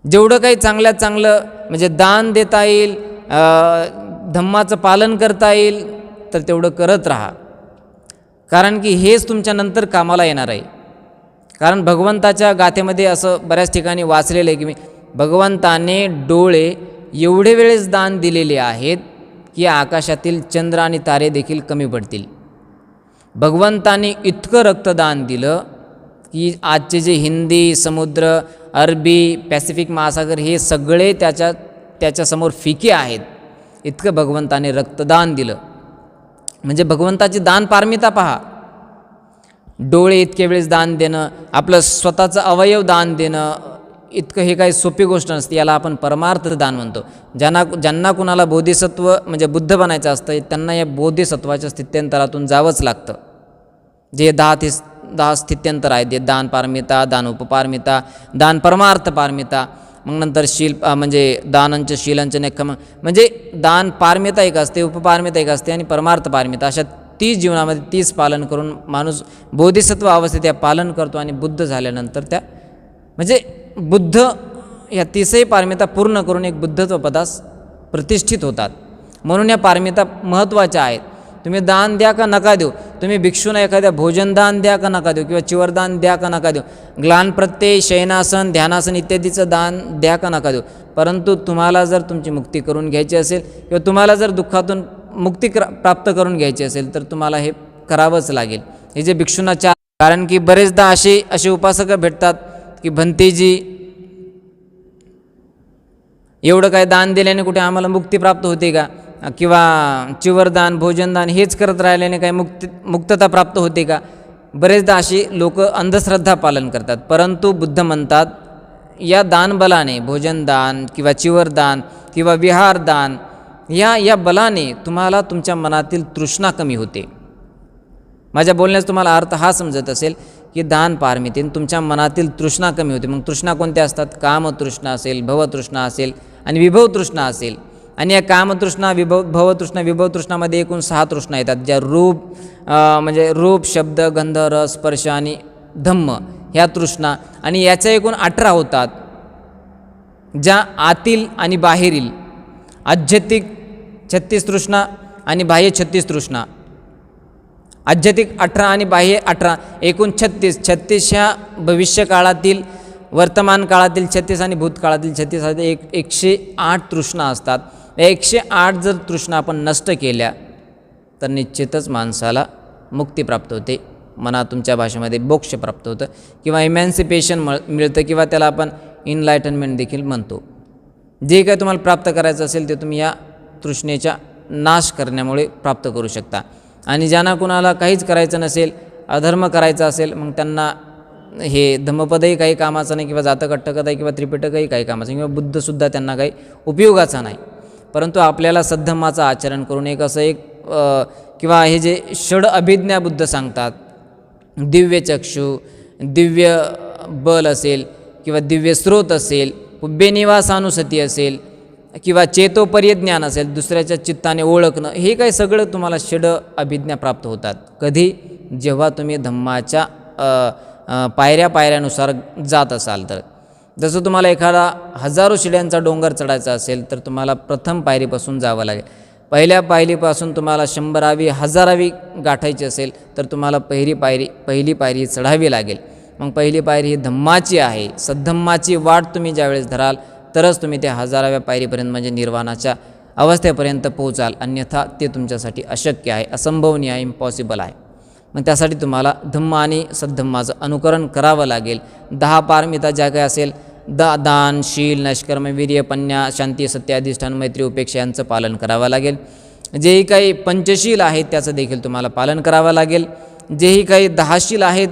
जेवढं काही चांगल्यात चांगलं म्हणजे दान देता येईल, धम्माचं पालन करता येईल तर तेवढं करत राहा. कारण की हेच तुमच्या नंतर कामाला येणार आहे. कारण भगवंताच्या गाथेमध्ये असं बऱ्याच ठिकाणी वाचलेलं आहे की भगवंताने डोळे एवढे वेळेस दान दिलेले आहेत की आकाशातील चंद्र आणि तारे देखील कमी पडतील. भगवंताने इतकं रक्तदान दिलं की आजचे जे हिंदी समुद्र, अरबी, पॅसिफिक महासागर हे सगळे त्याच्यासमोर फिके आहेत. इतकं भगवंताने रक्तदान दिलं. म्हणजे भगवंताची दान पारमिता पहा. डोळे इतके वेळेस दान देणं, आपलं स्वतःचं अवयव दान देणं, इतकं हे काही सोपी गोष्ट नसते. याला आपण परमार्थ दान म्हणतो. ज्यांना कुणाला बोधिसत्व म्हणजे बुद्ध बनायचं असतं त्यांना या बोधिसत्वाच्या स्थित्यंतरातून जावंच लागतं. जे 10 स्थित्यंतर आहेत, जे दान पारमिता, दान उपपारमिता, दान परमार्थ पारमिता, मग नंतर शील म्हणजे दानंच शीलंच नेक्खम, म्हणजे दान पारमिता एक असते, उपपारमिता एक असते आणि परमार्थ पारमिता, अशा 30 जीवनामध्ये 30 पालन करून माणूस बोधिसत्व अवस्थेत त्या पालन करतो आणि बुद्ध झाल्यानंतर त्या म्हणजे बुद्ध या 30ही पारमिता पूर्ण करून एक बुद्धत्व पदास प्रतिष्ठित होतात. म्हणून या पारमिता महत्त्वाच्या आहेत. तुम्ही दान द्या का नका देऊ, तुम्ही भिक्षूंना एखाद्या भोजनदान द्या का नका देऊ किंवा चिवरदान द्या का नका देऊ, ग्लान प्रत्यय, शयनासन, ध्यानासन इत्यादीचं दान द्या का नका देऊ, परंतु तुम्हाला जर तुमची मुक्ती करून घ्यायची असेल किंवा तुम्हाला जर दुःखातून मुक्ती प्राप्त करून घ्यायची असेल तर तुम्हाला हे करावंच लागेल. हे जे भिक्षूंना कारण की बरेचदा असे उपासक भेटतात की भंतेजी एवढं काय दान दिल्याने कुठे आम्हाला मुक्ती प्राप्त होते का, किंवा चिवरदान, भोजनदान हेच करत राहिल्याने काही मुक्तता प्राप्त होते का. बरेचदा अशी लोक अंधश्रद्धा पालन करतात. परंतु बुद्ध म्हणतात या दानबलाने, भोजनदान किंवा चिवरदान किंवा विहारदान या बलाने तुम्हाला तुमच्या मनातील तृष्णा कमी होते. माझ्या बोलण्याचा तुम्हाला अर्थ हा समजत असेल की दान पारमितेने तुमच्या मनातील तृष्णा कमी होते. मग तृष्णा कोणत्या असतात? कामतृष्णा असेल, भवतृष्णा असेल आणि विभवतृष्णा असेल. आणि या कामतृष्णा, भवतृष्णा, विभवतृष्णामध्ये एकूण 6 तृष्णा येतात, ज्या म्हणजे रूप, शब्द, गंध, रस, स्पर्श आणि धम्म ह्या तृष्णा. आणि याच्या एकूण 18 होतात, ज्या आतील आणि बाहेरील आध्यात्मिक 36 तृष्णा आणि बाह्य 36 तृष्णा. आध्यात्मिक 18 आणि बाह्य 18, एकूण 36 ह्या भविष्यकाळातील, वर्तमान काळातील 36 आणि भूतकाळातील 36 असे 108 तृष्णा असतात. या 108 जर तृष्णा आपण नष्ट केल्या तर निश्चितच माणसाला मुक्ती प्राप्त होते. मना तुमच्या भाषेमध्ये मोक्ष प्राप्त होतं किंवा इमॅन्सिपेशन मिळतं किंवा त्याला आपण इनलायटनमेंट देखील म्हणतो. जे काय तुम्हाला प्राप्त करायचं असेल ते तुम्ही या तृष्णेच्या नाश करण्यामुळे प्राप्त करू शकता. आणि ज्यांना कुणाला काहीच करायचं नसेल, अधर्म करायचा असेल, मग त्यांना हे धम्मपदही काही कामाचं नाही किंवा जातक अट्टकथाही किंवा त्रिपिटकही काही कामाचं नाही किंवा बुद्धसुद्धा त्यांना काही उपयोगाचा नाही. परंतु आपल्याला सद्धम्माचं आचरण करून एक किंवा हे जे षड अभिज्ञा बुद्ध सांगतात, दिव्य चक्षु, दिव्य बल असेल किंवा दिव्य स्रोत असेल, पुब्यनिवासानुसती असेल किंवा चेतोपर्यज्ञान असेल, दुसऱ्याच्या चित्ताने ओळखणं, हे काही सगळं तुम्हाला षड अभिज्ञा प्राप्त होतात. कधी? जेव्हा तुम्ही धम्माच्या पायऱ्यानुसार जात असाल तर. जसं तुम्हाला एखादा 1000 शिड्यांचा डोंगर चढायचा असेल तर तुम्हाला प्रथम पायरीपासून जावं लागेल. पहिल्या पायरीपासून तुम्हाला 100वी 1000वी गाठायची असेल तर तुम्हाला पहिली पायरी चढावी लागेल. मग पहिली पायरी ही धम्माची आहे. सद्धम्माची वाट तुम्ही ज्यावेळेस धराल तरच तुम्ही त्या 1000व्या पायरीपर्यंत म्हणजे निर्वाणाच्या अवस्थेपर्यंत पोहोचाल. अन्यथा ते तुमच्यासाठी अशक्य आहे, असंभवनीय आहे, इम्पॉसिबल आहे. मग त्यासाठी तुम्हाला धम्म आणि सद्धम्माचं अनुकरण करावं लागेल. 10 पारमिता ज्या काही असेल, दान, शील, नष्कर्म, वीर्य, पन्या, शांती, सत्य, अधिष्ठान, मैत्री, उपेक्षा यांचं पालन करावं लागेल. जेही काही पंचशील आहेत त्याचं देखील तुम्हाला पालन करावं लागेल. जेही काही 10 शील आहेत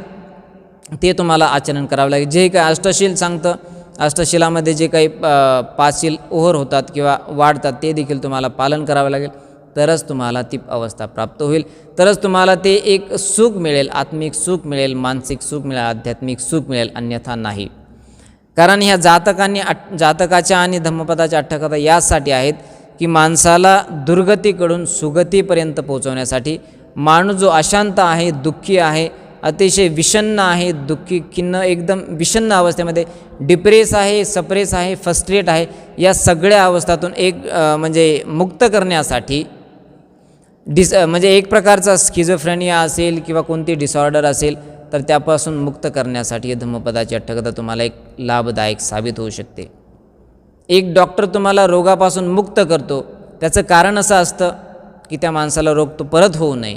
ते तुम्हाला आचरण करावं लागेल. जेही काही अष्टशील सांगतं, अष्टशिलामध्ये जे काही 5 शील ओव्हर होतात किंवा वाढतात ते देखील तुम्हाला पालन करावं लागेल. तरच तुम्हाला ती अवस्था प्राप्त होईल. तरच तुम्हाला ते एक सुख मिळेल, आत्मिक सुख मिळेल, मानसिक सुख मिळेल, आध्यात्मिक सुख मिळेल, अन्यथा नाही. कारण ह्या जातकाच्या आणि धम्मपदाच्या अट्टकथा यासाठी आहेत की माणसाला दुर्गतीकडून सुगतीपर्यंत पोहोचवण्यासाठी. माणूस जो अशांत आहे, दुःखी आहे, अतिशय विषण्ण आहे, दुःखी, खिन्न, एकदम विषण्ण अवस्थेमध्ये, डिप्रेस आहे, सप्रेस आहे, फ्रस्ट्रेट आहे, या सगळ्या अवस्थातून म्हणजे मुक्त करण्यासाठी म्हणजे एक प्रकारचा स्किझोफ्रेनिया असेल किंवा कोणती डिसऑर्डर असेल तर त्यापासून मुक्त करण्यासाठी धम्मपदाची अट्टकथा तुम्हाला एक लाभदायक साबित होऊ शकते. एक डॉक्टर तुम्हाला रोगापासून मुक्त करतो, त्याचं कारण असं असतं की त्या माणसाला रोग तो परत होऊ नये.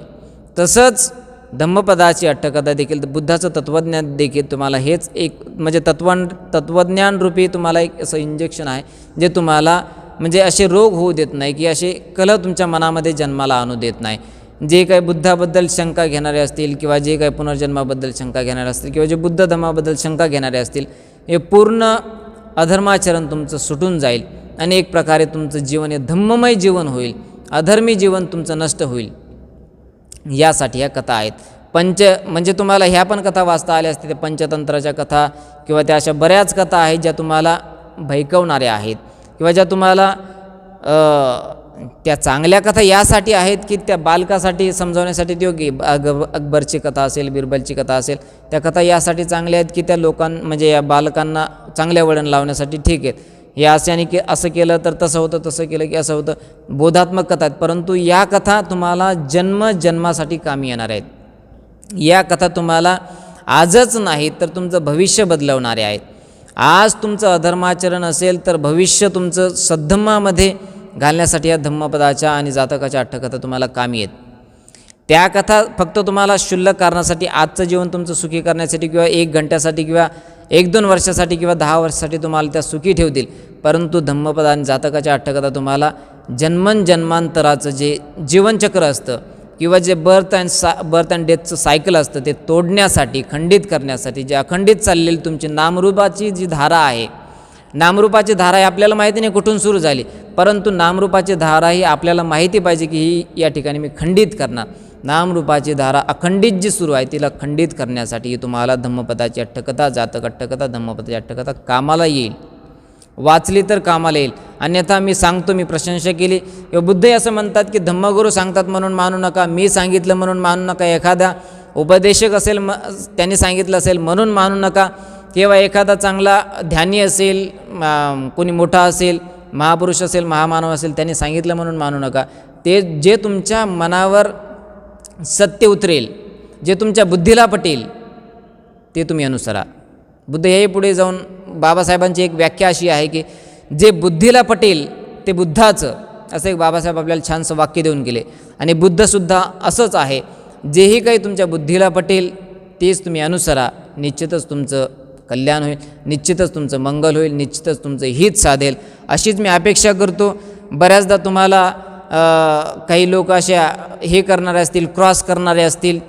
तसंच धम्मपदाची अट्टकथा देखील, बुद्धाचं तत्त्वज्ञान देखील तुम्हाला हेच एक म्हणजे तत्त्वज्ञानरूपी तुम्हाला एक असं इंजेक्शन आहे जे तुम्हाला म्हणजे असे रोग होऊ देत नाही की असे कलह तुमच्या मनामध्ये जन्माला आणू देत नाही. जे काही बुद्धाबद्दल शंका घेणारे असतील किंवा जे काही पुनर्जन्माबद्दल शंका घेणारे असतील किंवा जे बुद्ध धम्माबद्दल शंका घेणारे असतील, हे पूर्ण अधर्माचरण तुमचं सुटून जाईल आणि एक प्रकारे तुमचं जीवन हे धम्ममय जीवन होईल, अधर्मी जीवन तुमचं नष्ट होईल. यासाठी ह्या कथा आहेत. म्हणजे तुम्हाला ह्या पण कथा वाचता आल्या असतील, त्या पंचतंत्राच्या कथा किंवा त्या अशा बऱ्याच कथा आहेत ज्या तुम्हाला भयकवणाऱ्या आहेत किंवा ज्या तुम्हाला त्या चांगल्या कथा यासाठी आहेत की त्या बालकासाठी समजावण्यासाठी ती योग्य. अकबरची कथा असेल, बिरबलची कथा असेल, त्या कथा यासाठी चांगल्या आहेत की त्या म्हणजे या बालकांना चांगल्या वळण लावण्यासाठी ठीक आहेत. हे अशाने की असं केलं तर तसं होतं, तसं केलं की असं होतं, बोधात्मक कथा आहेत. परंतु या कथा तुम्हाला जन्मासाठी कामी येणार आहेत. या कथा तुम्हाला आजच नाही तर तुमचं भविष्य बदलवणारे आहेत. आज तुमचं अधर्माचरण असेल तर भविष्य तुमचं सद्धम्मामध्ये घालण्यासाठी या धम्मपदाच्या आणि जातकाच्या अठ्ठकथा तुम्हाला कामी आहेत. त्या कथा फक्त तुम्हाला क्षुल्लक कारणासाठी आजचं जीवन तुमचं सुखी करण्यासाठी किंवा 1 घंट्यासाठी किंवा 1-2 वर्षासाठी किंवा 10 वर्षासाठी तुम्हाला त्या सुखी ठेवतील. परंतु धम्मपद आणि जातकाच्या अठ्ठकथा तुम्हाला जन्मांतराचं जे जीवनचक्र असतं किंवा जे बर्थ अँड डेथचं सायकल असतं ते तोडण्यासाठी, खंडित करण्यासाठी, जे अखंडित चाललेली तुमची नामरूपाची जी धारा आहे, नामरूपाची धारा ही आपल्याला माहिती नाही कुठून सुरू झाली, परंतु नामरूपाची धारा ही आपल्याला माहिती पाहिजे की ही या ठिकाणी मी खंडित करणार. नामरूपाची धारा अखंडित जी सुरू आहे तिला खंडित करण्यासाठी तुम्हाला धम्मपदाची अठ्ठकथा, जातक अठ्ठकथा, धम्मपदाची अठ्ठकथा कामाला येईल. वाचली तर कामाला येईल. अन्यथा मी सांगतो, मी प्रशंसा केली किंवा बुद्धही असं म्हणतात की धम्मगुरू सांगतात म्हणून मानू नका, मी सांगितलं म्हणून मानू नका, एखादा उपदेशक असेल त्यांनी सांगितलं असेल म्हणून मानू नका, किंवा एखादा चांगला ध्यानी असेल, कोणी मोठा असेल, महापुरुष असेल, महामानव असेल, त्यांनी सांगितलं म्हणून मानू नका. ते जे तुमच्या मनावर सत्य उतरेल, जे तुमच्या बुद्धीला पटेल ते तुम्ही अनुसरा. बुद्ध हे पुढे जाऊन बाबासाहेबांची एक व्याख्या अशी आहे की जे बुद्धीला पटेल ते बुद्धाचं, असं एक बाबासाहेब आपल्याला छानसं वाक्य देऊन गेले. आणि बुद्धसुद्धा असंच आहे, जेही काही तुमच्या बुद्धीला पटेल तेच तुम्ही अनुसरा. निश्चितच तुमचं कल्याण होईल, निश्चितच तुमचं मंगल होईल, निश्चितच तुमचं हित साधेल अशीच मी अपेक्षा करतो. बऱ्याचदा तुम्हाला काही लोक अशा हे करणारे असतील, क्रॉस करणारे असतील,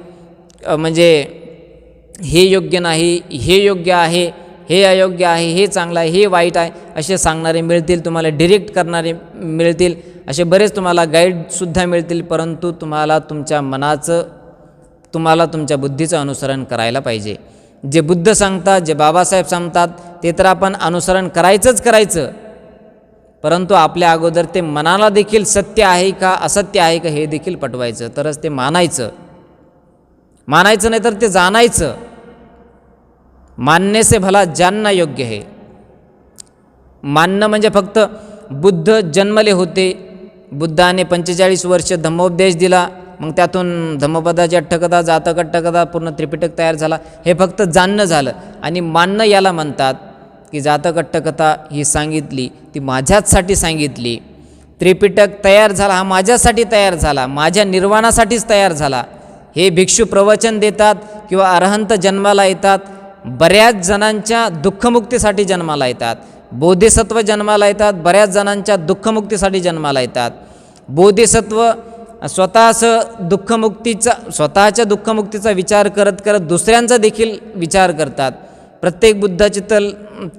म्हणजे हे योग्य नाही, हे योग्य आहे, हे अयोग्य आहे, हे चांगलं आहे, हे वाईट आहे असे सांगणारे मिळतील, तुम्हाला डिरेक्ट करणारे मिळतील, असे बरेच तुम्हाला गाईडसुद्धा मिळतील. परंतु तुम्हाला तुमच्या मनाचं, तुम्हाला तुमच्या बुद्धीचं अनुसरण करायला पाहिजे. जे बुद्ध सांगतात, जे बाबासाहेब सांगतात ते तर आपण अनुसरण करायचं, परंतु आपल्या अगोदर ते मनाला देखील सत्य आहे का असत्य आहे का हे देखील पटवायचं, तरच ते मानायचं नाही तर ते जाणायचं. मानने से भला जानना योग्य है. मानणं म्हणजे फक्त बुद्ध जन्मले होते, बुद्धाने 45 वर्ष धम्मोपदेश दिला, मग त्यातून धम्मपदाची अठ्ठकथा, जातक अठ्ठकथा, पूर्ण त्रिपिटक तयार झाला, हे फक्त जाणणं झालं. आणि मानणं याला म्हणतात की जातक अठ्ठकथा ही सांगितली ती माझ्याचसाठी सांगितली, त्रिपिटक तयार झाला हा माझ्यासाठी तयार झाला, माझ्या निर्वाणासाठीच तयार झाला. हे भिक्षू प्रवचन देतात किंवा अरहंत जन्माला येतात, बऱ्याच जणांच्या दुःखमुक्तीसाठी जन्माला येतात, बोधिसत्व जन्माला येतात, बऱ्याच जणांच्या दुःखमुक्तीसाठी जन्माला येतात. बोधिसत्व स्वतःच्या दुःखमुक्तीचा विचार करत करत दुसऱ्यांचा देखील विचार करतात. प्रत्येक बुद्धाची तर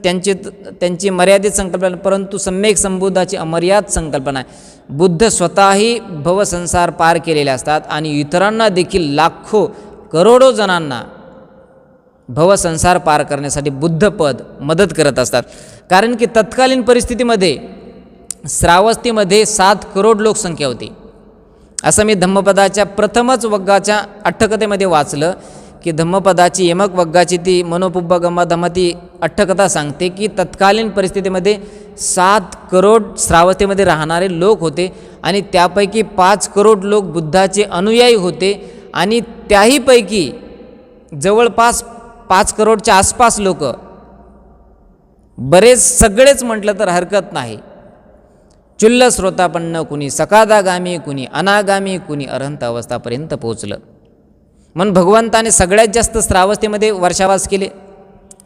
त्यांची मर्यादित संकल्पना, परंतु सम्यक संबुद्धाची अमर्याद संकल्पना आहे. बुद्ध स्वतःही भवसंसार पार केलेले असतात आणि इतरांना देखील लाखो करोडो जणांना भवसंसार पार करण्यासाठी बुद्धपद मदत करत असतात. कारण की तत्कालीन परिस्थितीमध्ये श्रावस्तीमध्ये 7 करोड लोकसंख्या होती. असं मी धम्मपदाच्या प्रथमच वग्गाच्या अठ्ठकथेमध्ये वाचलं की धम्मपदाची यमक वग्गाची ती मनोपुब्बा गम्मा ती अठ्ठकथा सांगते की तत्कालीन परिस्थितीमध्ये 7 करोड श्रावस्तीमध्ये राहणारे लोक होते आणि त्यापैकी 5 करोड लोक बुद्धाचे अनुयायी होते आणि त्याहीपैकी जवळपास 5 करोडच्या आसपास लोक, बरेच सगळेच म्हटलं तर हरकत नाही, चुल्ल श्रोतापन्न, कुणी सकादागामी, कुणी अनागामी, कुणी अरहंत अवस्थापर्यंत पोहोचलं. म्हणून भगवंताने सगळ्यात जास्त श्रावस्तीमध्ये वर्षावास केले.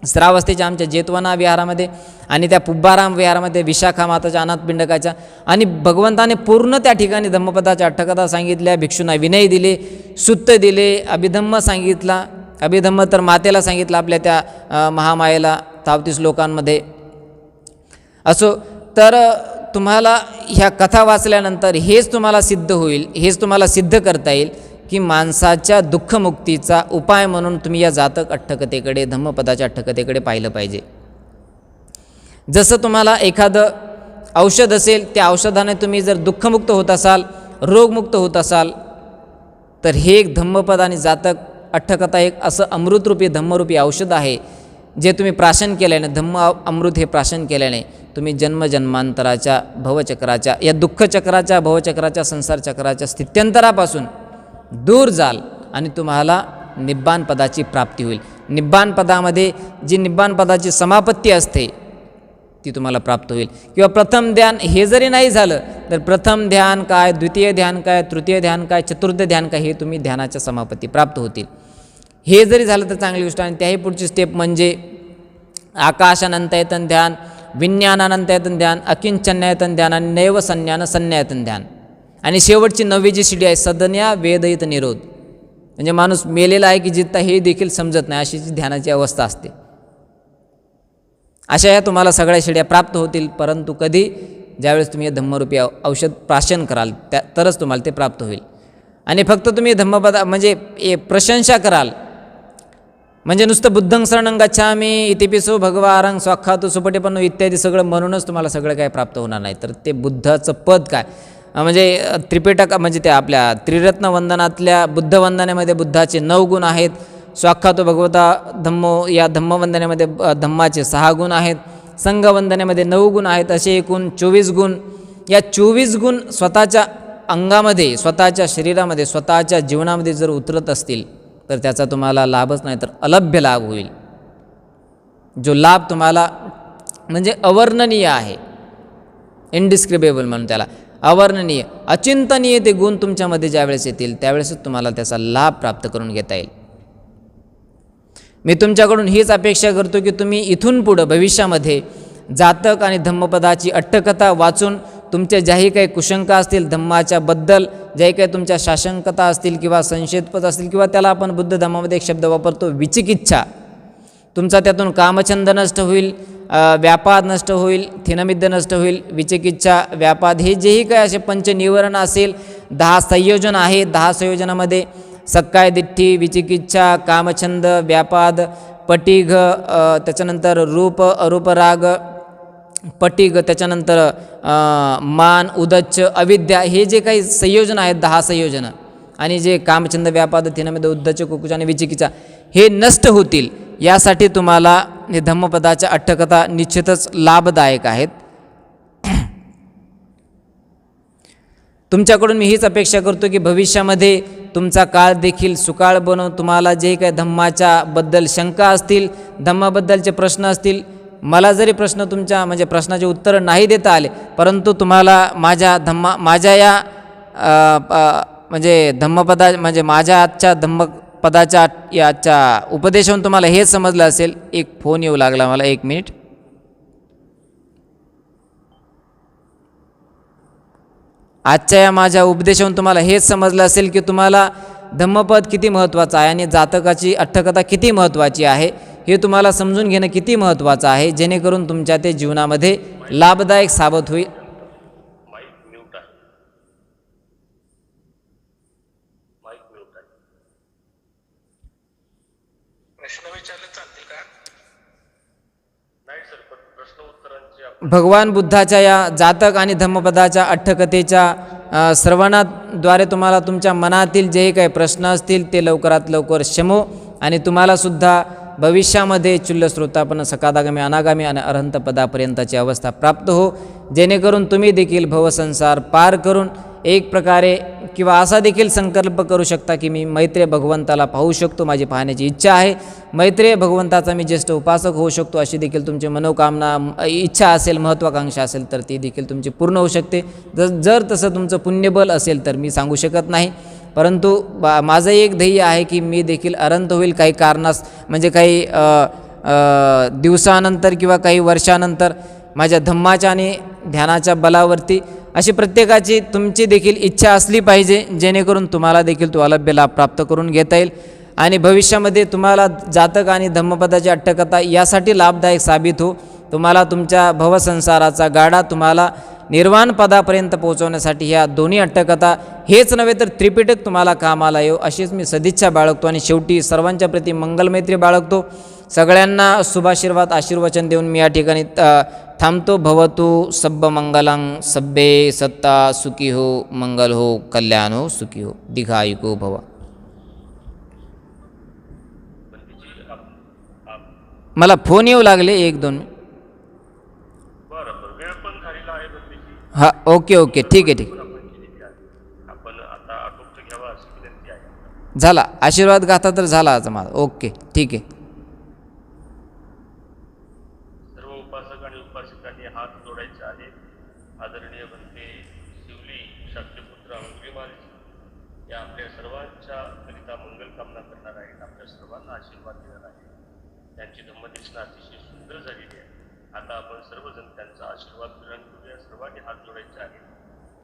श्रावस्तीच्या आमच्या जेतवना विहारामध्ये आणि त्या पुब्बाराम विहारामध्ये, विशाखा माताच्या अनाथपिंडकाच्या, आणि भगवंताने पूर्ण त्या ठिकाणी धम्मपदाच्या अठ्ठकथा सांगितल्या, भिक्षूंना विनय दिले, सुत्त दिले, अभिधम्म सांगितला. अभिधम्म तर मातेला सांगितलं, आपल्या त्या महामायेला 33 लोकांमध्ये असो. तर तुम्हाला ह्या कथा वाचल्यानंतर हेच तुम्हाला सिद्ध होईल, हेच तुम्हाला सिद्ध करता येईल की माणसाच्या दुःखमुक्तीचा उपाय म्हणून तुम्ही या जातक अट्टकथेकडे, धम्मपदाच्या अट्टकथेकडे पाहिलं पाहिजे. जसं तुम्हाला एखादं औषध असेल, त्या औषधाने तुम्ही जर दुःखमुक्त होत असाल, रोगमुक्त होत असाल, तर हे एक धम्मपद आणि जातक अट्टकथा एक असं अमृतरूपी, धम्मरूपी औषध आहे, जे तुम्ही प्राशन केल्याने, धम्म अमृत हे प्राशन केल्याने तुम्ही जन्मजन्मांतराच्या भवचक्राच्या, या दुःखचक्राच्या, भवचक्राच्या, संसारचक्राच्या स्थित्यंतरापासून दूर जाल आणि तुम्हाला निब्बाण पदाची प्राप्ती होईल. निब्बाण पदामध्ये जी निब्बाण पदाची समापत्ती असते ती तुम्हाला प्राप्त होईल. किंवा प्रथम ध्यान हे जरी नाही झालं तर प्रथम ध्यान काय, द्वितीय ध्यान काय, तृतीय ध्यान काय, चतुर्थ ध्यान काय, हे तुम्ही ध्यानाच्या समापत्ती प्राप्त होतील. हे जरी झालं तर चांगली गोष्ट. आणि त्याही पुढची स्टेप म्हणजे आकाशानंतयतन ध्यान, विज्ञानानंतयतन ध्यान, अकिंचन्ययतन ध्यान आणि नैव संज्ञान संज्ञायतन ध्यान. आणि शेवटची 9वी जी शिडी आहे सदन्या वेदहित निरोध. म्हणजे माणूस मेलेला आहे की जिथं हे देखील समजत नाही, अशी जी ध्यानाची अवस्था असते. अशा या तुम्हाला सगळ्या शिड्या प्राप्त होतील. परंतु कधी, ज्यावेळेस तुम्ही धम्मरूपी औषध प्राशन कराल तरच तुम्हाला ते प्राप्त होईल. आणि फक्त तुम्ही धम्मपदा म्हणजे प्रशंसा कराल, म्हणजे नुसतं बुद्धं शरणं गच्छामि इतिपिसो भगवारं स्वाख्यातो सुपटिपन्नो इत्यादी सगळं म्हणूनच तुम्हाला सगळं काय प्राप्त होणार नाही. तर ते बुद्धाचं पद काय, म्हणजे त्रिपिटक म्हणजे त्या आपल्या त्रिरत्न वंदनातल्या बुद्धवंदनेमध्ये बुद्धाचे 9 गुण आहेत. स्वाख्यातो भगवता धम्मो या धम्मवंदनेमध्ये धम्माचे 6 गुण आहेत. संघवंदनेमध्ये 9 गुण आहेत. असे एकूण 24 गुण. या 24 गुण स्वतःच्या अंगामध्ये, स्वतःच्या शरीरामध्ये, स्वतःच्या जीवनामध्ये जर उतरत असतील तर त्याचा तुम्हाला लाभच नाही तर अलभ्य लाभ होईल. जो लाभ तुम्हाला म्हणजे अवर्णनीय आहे, इनडिस्क्रिबेबल म्हणून त्याला, अवर्णनीय, अचिंतनीय ते गुण तुमच्यामध्ये ज्यावेळेस येतील त्यावेळेसच तुम्हाला त्याचा लाभ प्राप्त करून घेता येईल. मी तुमच्याकडून हीच अपेक्षा करतो की तुम्ही इथून पुढं भविष्यामध्ये जातक आणि धम्मपदाची अट्टकथा वाचून तुमच्या ज्याही काही कुशंका असतील धम्माच्याबद्दल, ज्याही काही तुमच्या शाशंकता असतील किंवा संशयपद असतील, किंवा त्याला आपण बुद्ध धम्मामध्ये एक शब्द वापरतो विचिकिच्छा, तुमचा त्यातून कामछंद नष्ट होईल, व्यापाद नष्ट होईल, थिनमिद्द नष्ट होईल. विचिकिच्छा, व्यापाद हे जेही काही असे पंचनिवरण असेल, 10 संयोजन आहे. 10 संयोजनामध्ये सक्काय दिठ्ठी, विचिकिच्छा, कामछंद, व्यापाद, पटिघ, त्याच्यानंतर रूप अरूपराग, पटिघ, त्याच्यानंतर मान, उदच्च, अविद्या, हे जे काही संयोजन आहेत 10 संयोजनं, आणि जे कामछंद, व्यापाद, थिनमिद्द, उद्धच्च, कुकुच आणि विचिकिच्छा हे नष्ट होतील. यासाठी तुम्हाला हे धम्मपदाच्या अट्टकथा निश्चितच लाभदायक आहेत. तुमच्याकडून मी हीच अपेक्षा करतो की भविष्यामध्ये तुमचा काळ देखील सुकाळ बनव. तुम्हाला जे काही धम्माच्या बद्दल शंका असतील, धम्माबद्दलचे प्रश्न असतील, मला जरी प्रश्न तुमच्या म्हणजे प्रश्नाचे उत्तर नाही देता आले, परंतु तुम्हाला माझ्या या म्हणजे धम्मपदा म्हणजे माझ्या आजच्या धम्मपदाच्या याच्या उपदेशातून तुम्हाला हेच समजलं असेल. एक फोन येऊ लागला मला, 1 मिनिट. आजच्या या माझ्या उपदेशातून तुम्हाला हेच समजलं असेल की तुम्हाला धम्मपद किती महत्त्वाचं आहे आणि जातकाची अट्टकथा किती महत्त्वाची आहे हे तुम्हाला समजून घेणं किती महत्त्वाचं आहे, जेणेकरून तुमच्या ते जीवनामध्ये लाभदायक साबित होईल. माईक म्यूट आहे. माईक म्यूट आहे. प्रश्न विचारले चालतील का? नाही सर, पण प्रश्न उत्तरांची भगवान बुद्धाच्या या जातक आणि धम्मपदाच्या अट्टकथेच्या श्रवणाद्वारे तुम्हाला तुमच्या मनातील जे काही प्रश्न असतील ते लवकरात लवकर शमो, आणि तुम्हालासुद्धा भविष्यामध्ये चुल्लस्रोतापन्न सकादागामी, अनागामी आणि अरहंत पदापर्यंतची अवस्था प्राप्त हो, जेणेकरून तुम्ही देखील भवसंसार पार करून एक प्रकारे किंवा असा देखील संकल्प करू शकता की मी मैत्रेय भगवंताला पाहू शकतो, माझी पाहण्याची इच्छा आहे, मैत्रेय भगवंताचा मी ज्येष्ठ उपासक होऊ शकतो, अशी देखील तुमची मनोकामना, इच्छा असेल, महत्त्वाकांक्षा असेल तर ती देखील तुमची पूर्ण होऊ शकते. जर तसं तुमचं पुण्यबल असेल तर मी सांगू शकत नाही, परंतु माझं एक ध्येय आहे की मी देखील अरंत होईल काही कारणास, म्हणजे काही दिवसानंतर किंवा काही वर्षानंतर माझ्या धम्माच्या आणि ध्यानाच्या बलावरती. अशी प्रत्येकाची तुमची देखील इच्छा असली पाहिजे, जेणेकरून तुम्हाला देखील तो अलभ्य लाभ प्राप्त करून घेता येईल. आणि भविष्यामध्ये तुम्हाला जातक आणि धम्मपदाची अट्टकथा यासाठी लाभदायक साबित हो, तुम्हाला तुमच्या भवसंसाराचा गाडा तुम्हाला निर्वाण पदापर्यंत पोहोचवण्यासाठी ह्या दोन्ही अट्टकथा हेच नव्हे तर त्रिपिटक तुम्हाला कामाला येऊ अशीच मी सदिच्छा बाळगतो आणि शेवटी सर्वांच्या प्रती मंगलमैत्री बाळगतो. सगळ्यांना शुभाशीर्वाद आशीर्वचन देऊन मी या ठिकाणी थांबतो. भवतु सब्ब मंगलं सब्बे सत्ता सुखी हो मंगल हो कल्याण हो सुखी हो दीर्घायुको भव. बंदीजी आप मला फोन येऊ लागले 1-2. बरं बरं, वेळ पण झालेला आहे बंदीजी. हां ओके ओके ठीक आहे ठीक आहे. आपण केलेली आहे. आपण आता आटोप घ्यावा अशी विनंती आहे. झाला आशीर्वाद गाथा तर झाला आता माझा. ओके ठीक आहे. सर्व उपासक आणि उपासिकांनी हात जोडायचे आहेत. आदरणीय बनते शिवली शाक्यपुत्र अंगुलीमालजी या आपल्या सर्वांच्या करिता मंगल कामना करणार आहेत. आपल्या सर्वांना आशीर्वाद देणार आहेत. त्यांची धम्मदेशना अतिशय सुंदर झालेली आहे. आता आपण सर्वजण त्यांचा आशीर्वाद ग्रहण करूया. सर्वांनी हात जोडायचे आहेत.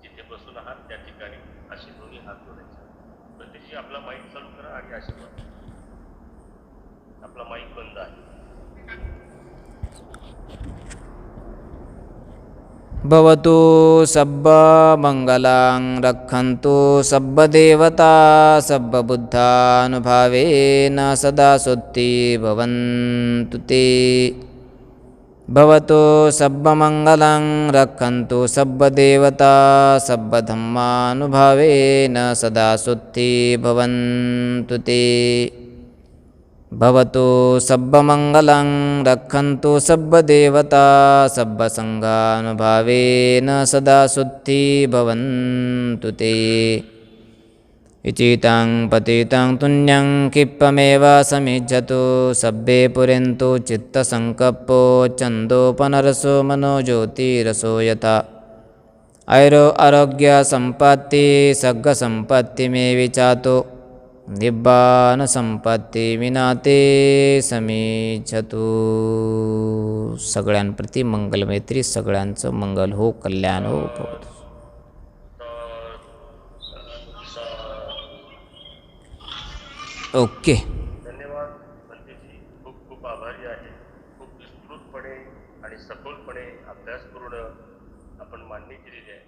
जिथे बसून आहात त्या ठिकाणी असे दोन्ही हात जोडायचे आहेत. प्रत्येकी आपला माईक चालू करा आणि आशीर्वाद. आपला माईक बंद आहे. भवतु सब्ब मंगलं रक्षन्तु सब्ब देवता सब्ब बुद्धानुभावेन सदा सुत्ति भवन्तु ते. भवतु सब्ब मंगलं रक्षन्तु सब्ब देवता सब्ब धम्मानुभावेन सदा सुत्ति भवन्तु ते. भवतु सब्ब मंगलं रक्षन्तु सब्ब देवता सब्ब संघानुभावेन सदा सुत्ति भवन्तु ते. इचितं पतितं तुन्यं क्षिप्पमेव समिज्जतु सब्बे पुरेन्तु चित्तसङ्कप्पो चन्दोपनरसो मनोज्योतिरसो यथा. ऐरो आरोग्य संपत्ति सग्गसंपत्ति मे विचातो निब्बान संपत्ती विनाते समीच्छतु. सगळ्यांप्रती मंगलमैत्री. सगळ्यांचं मंगल हो कल्याण हो भवतु. ओके धन्यवाद बनतेजी. खूप खूप आभारी आहे. खूप विस्तृतपणे आणि सखोलपणे अभ्यास करून आपण मांडणी केलेली आहे.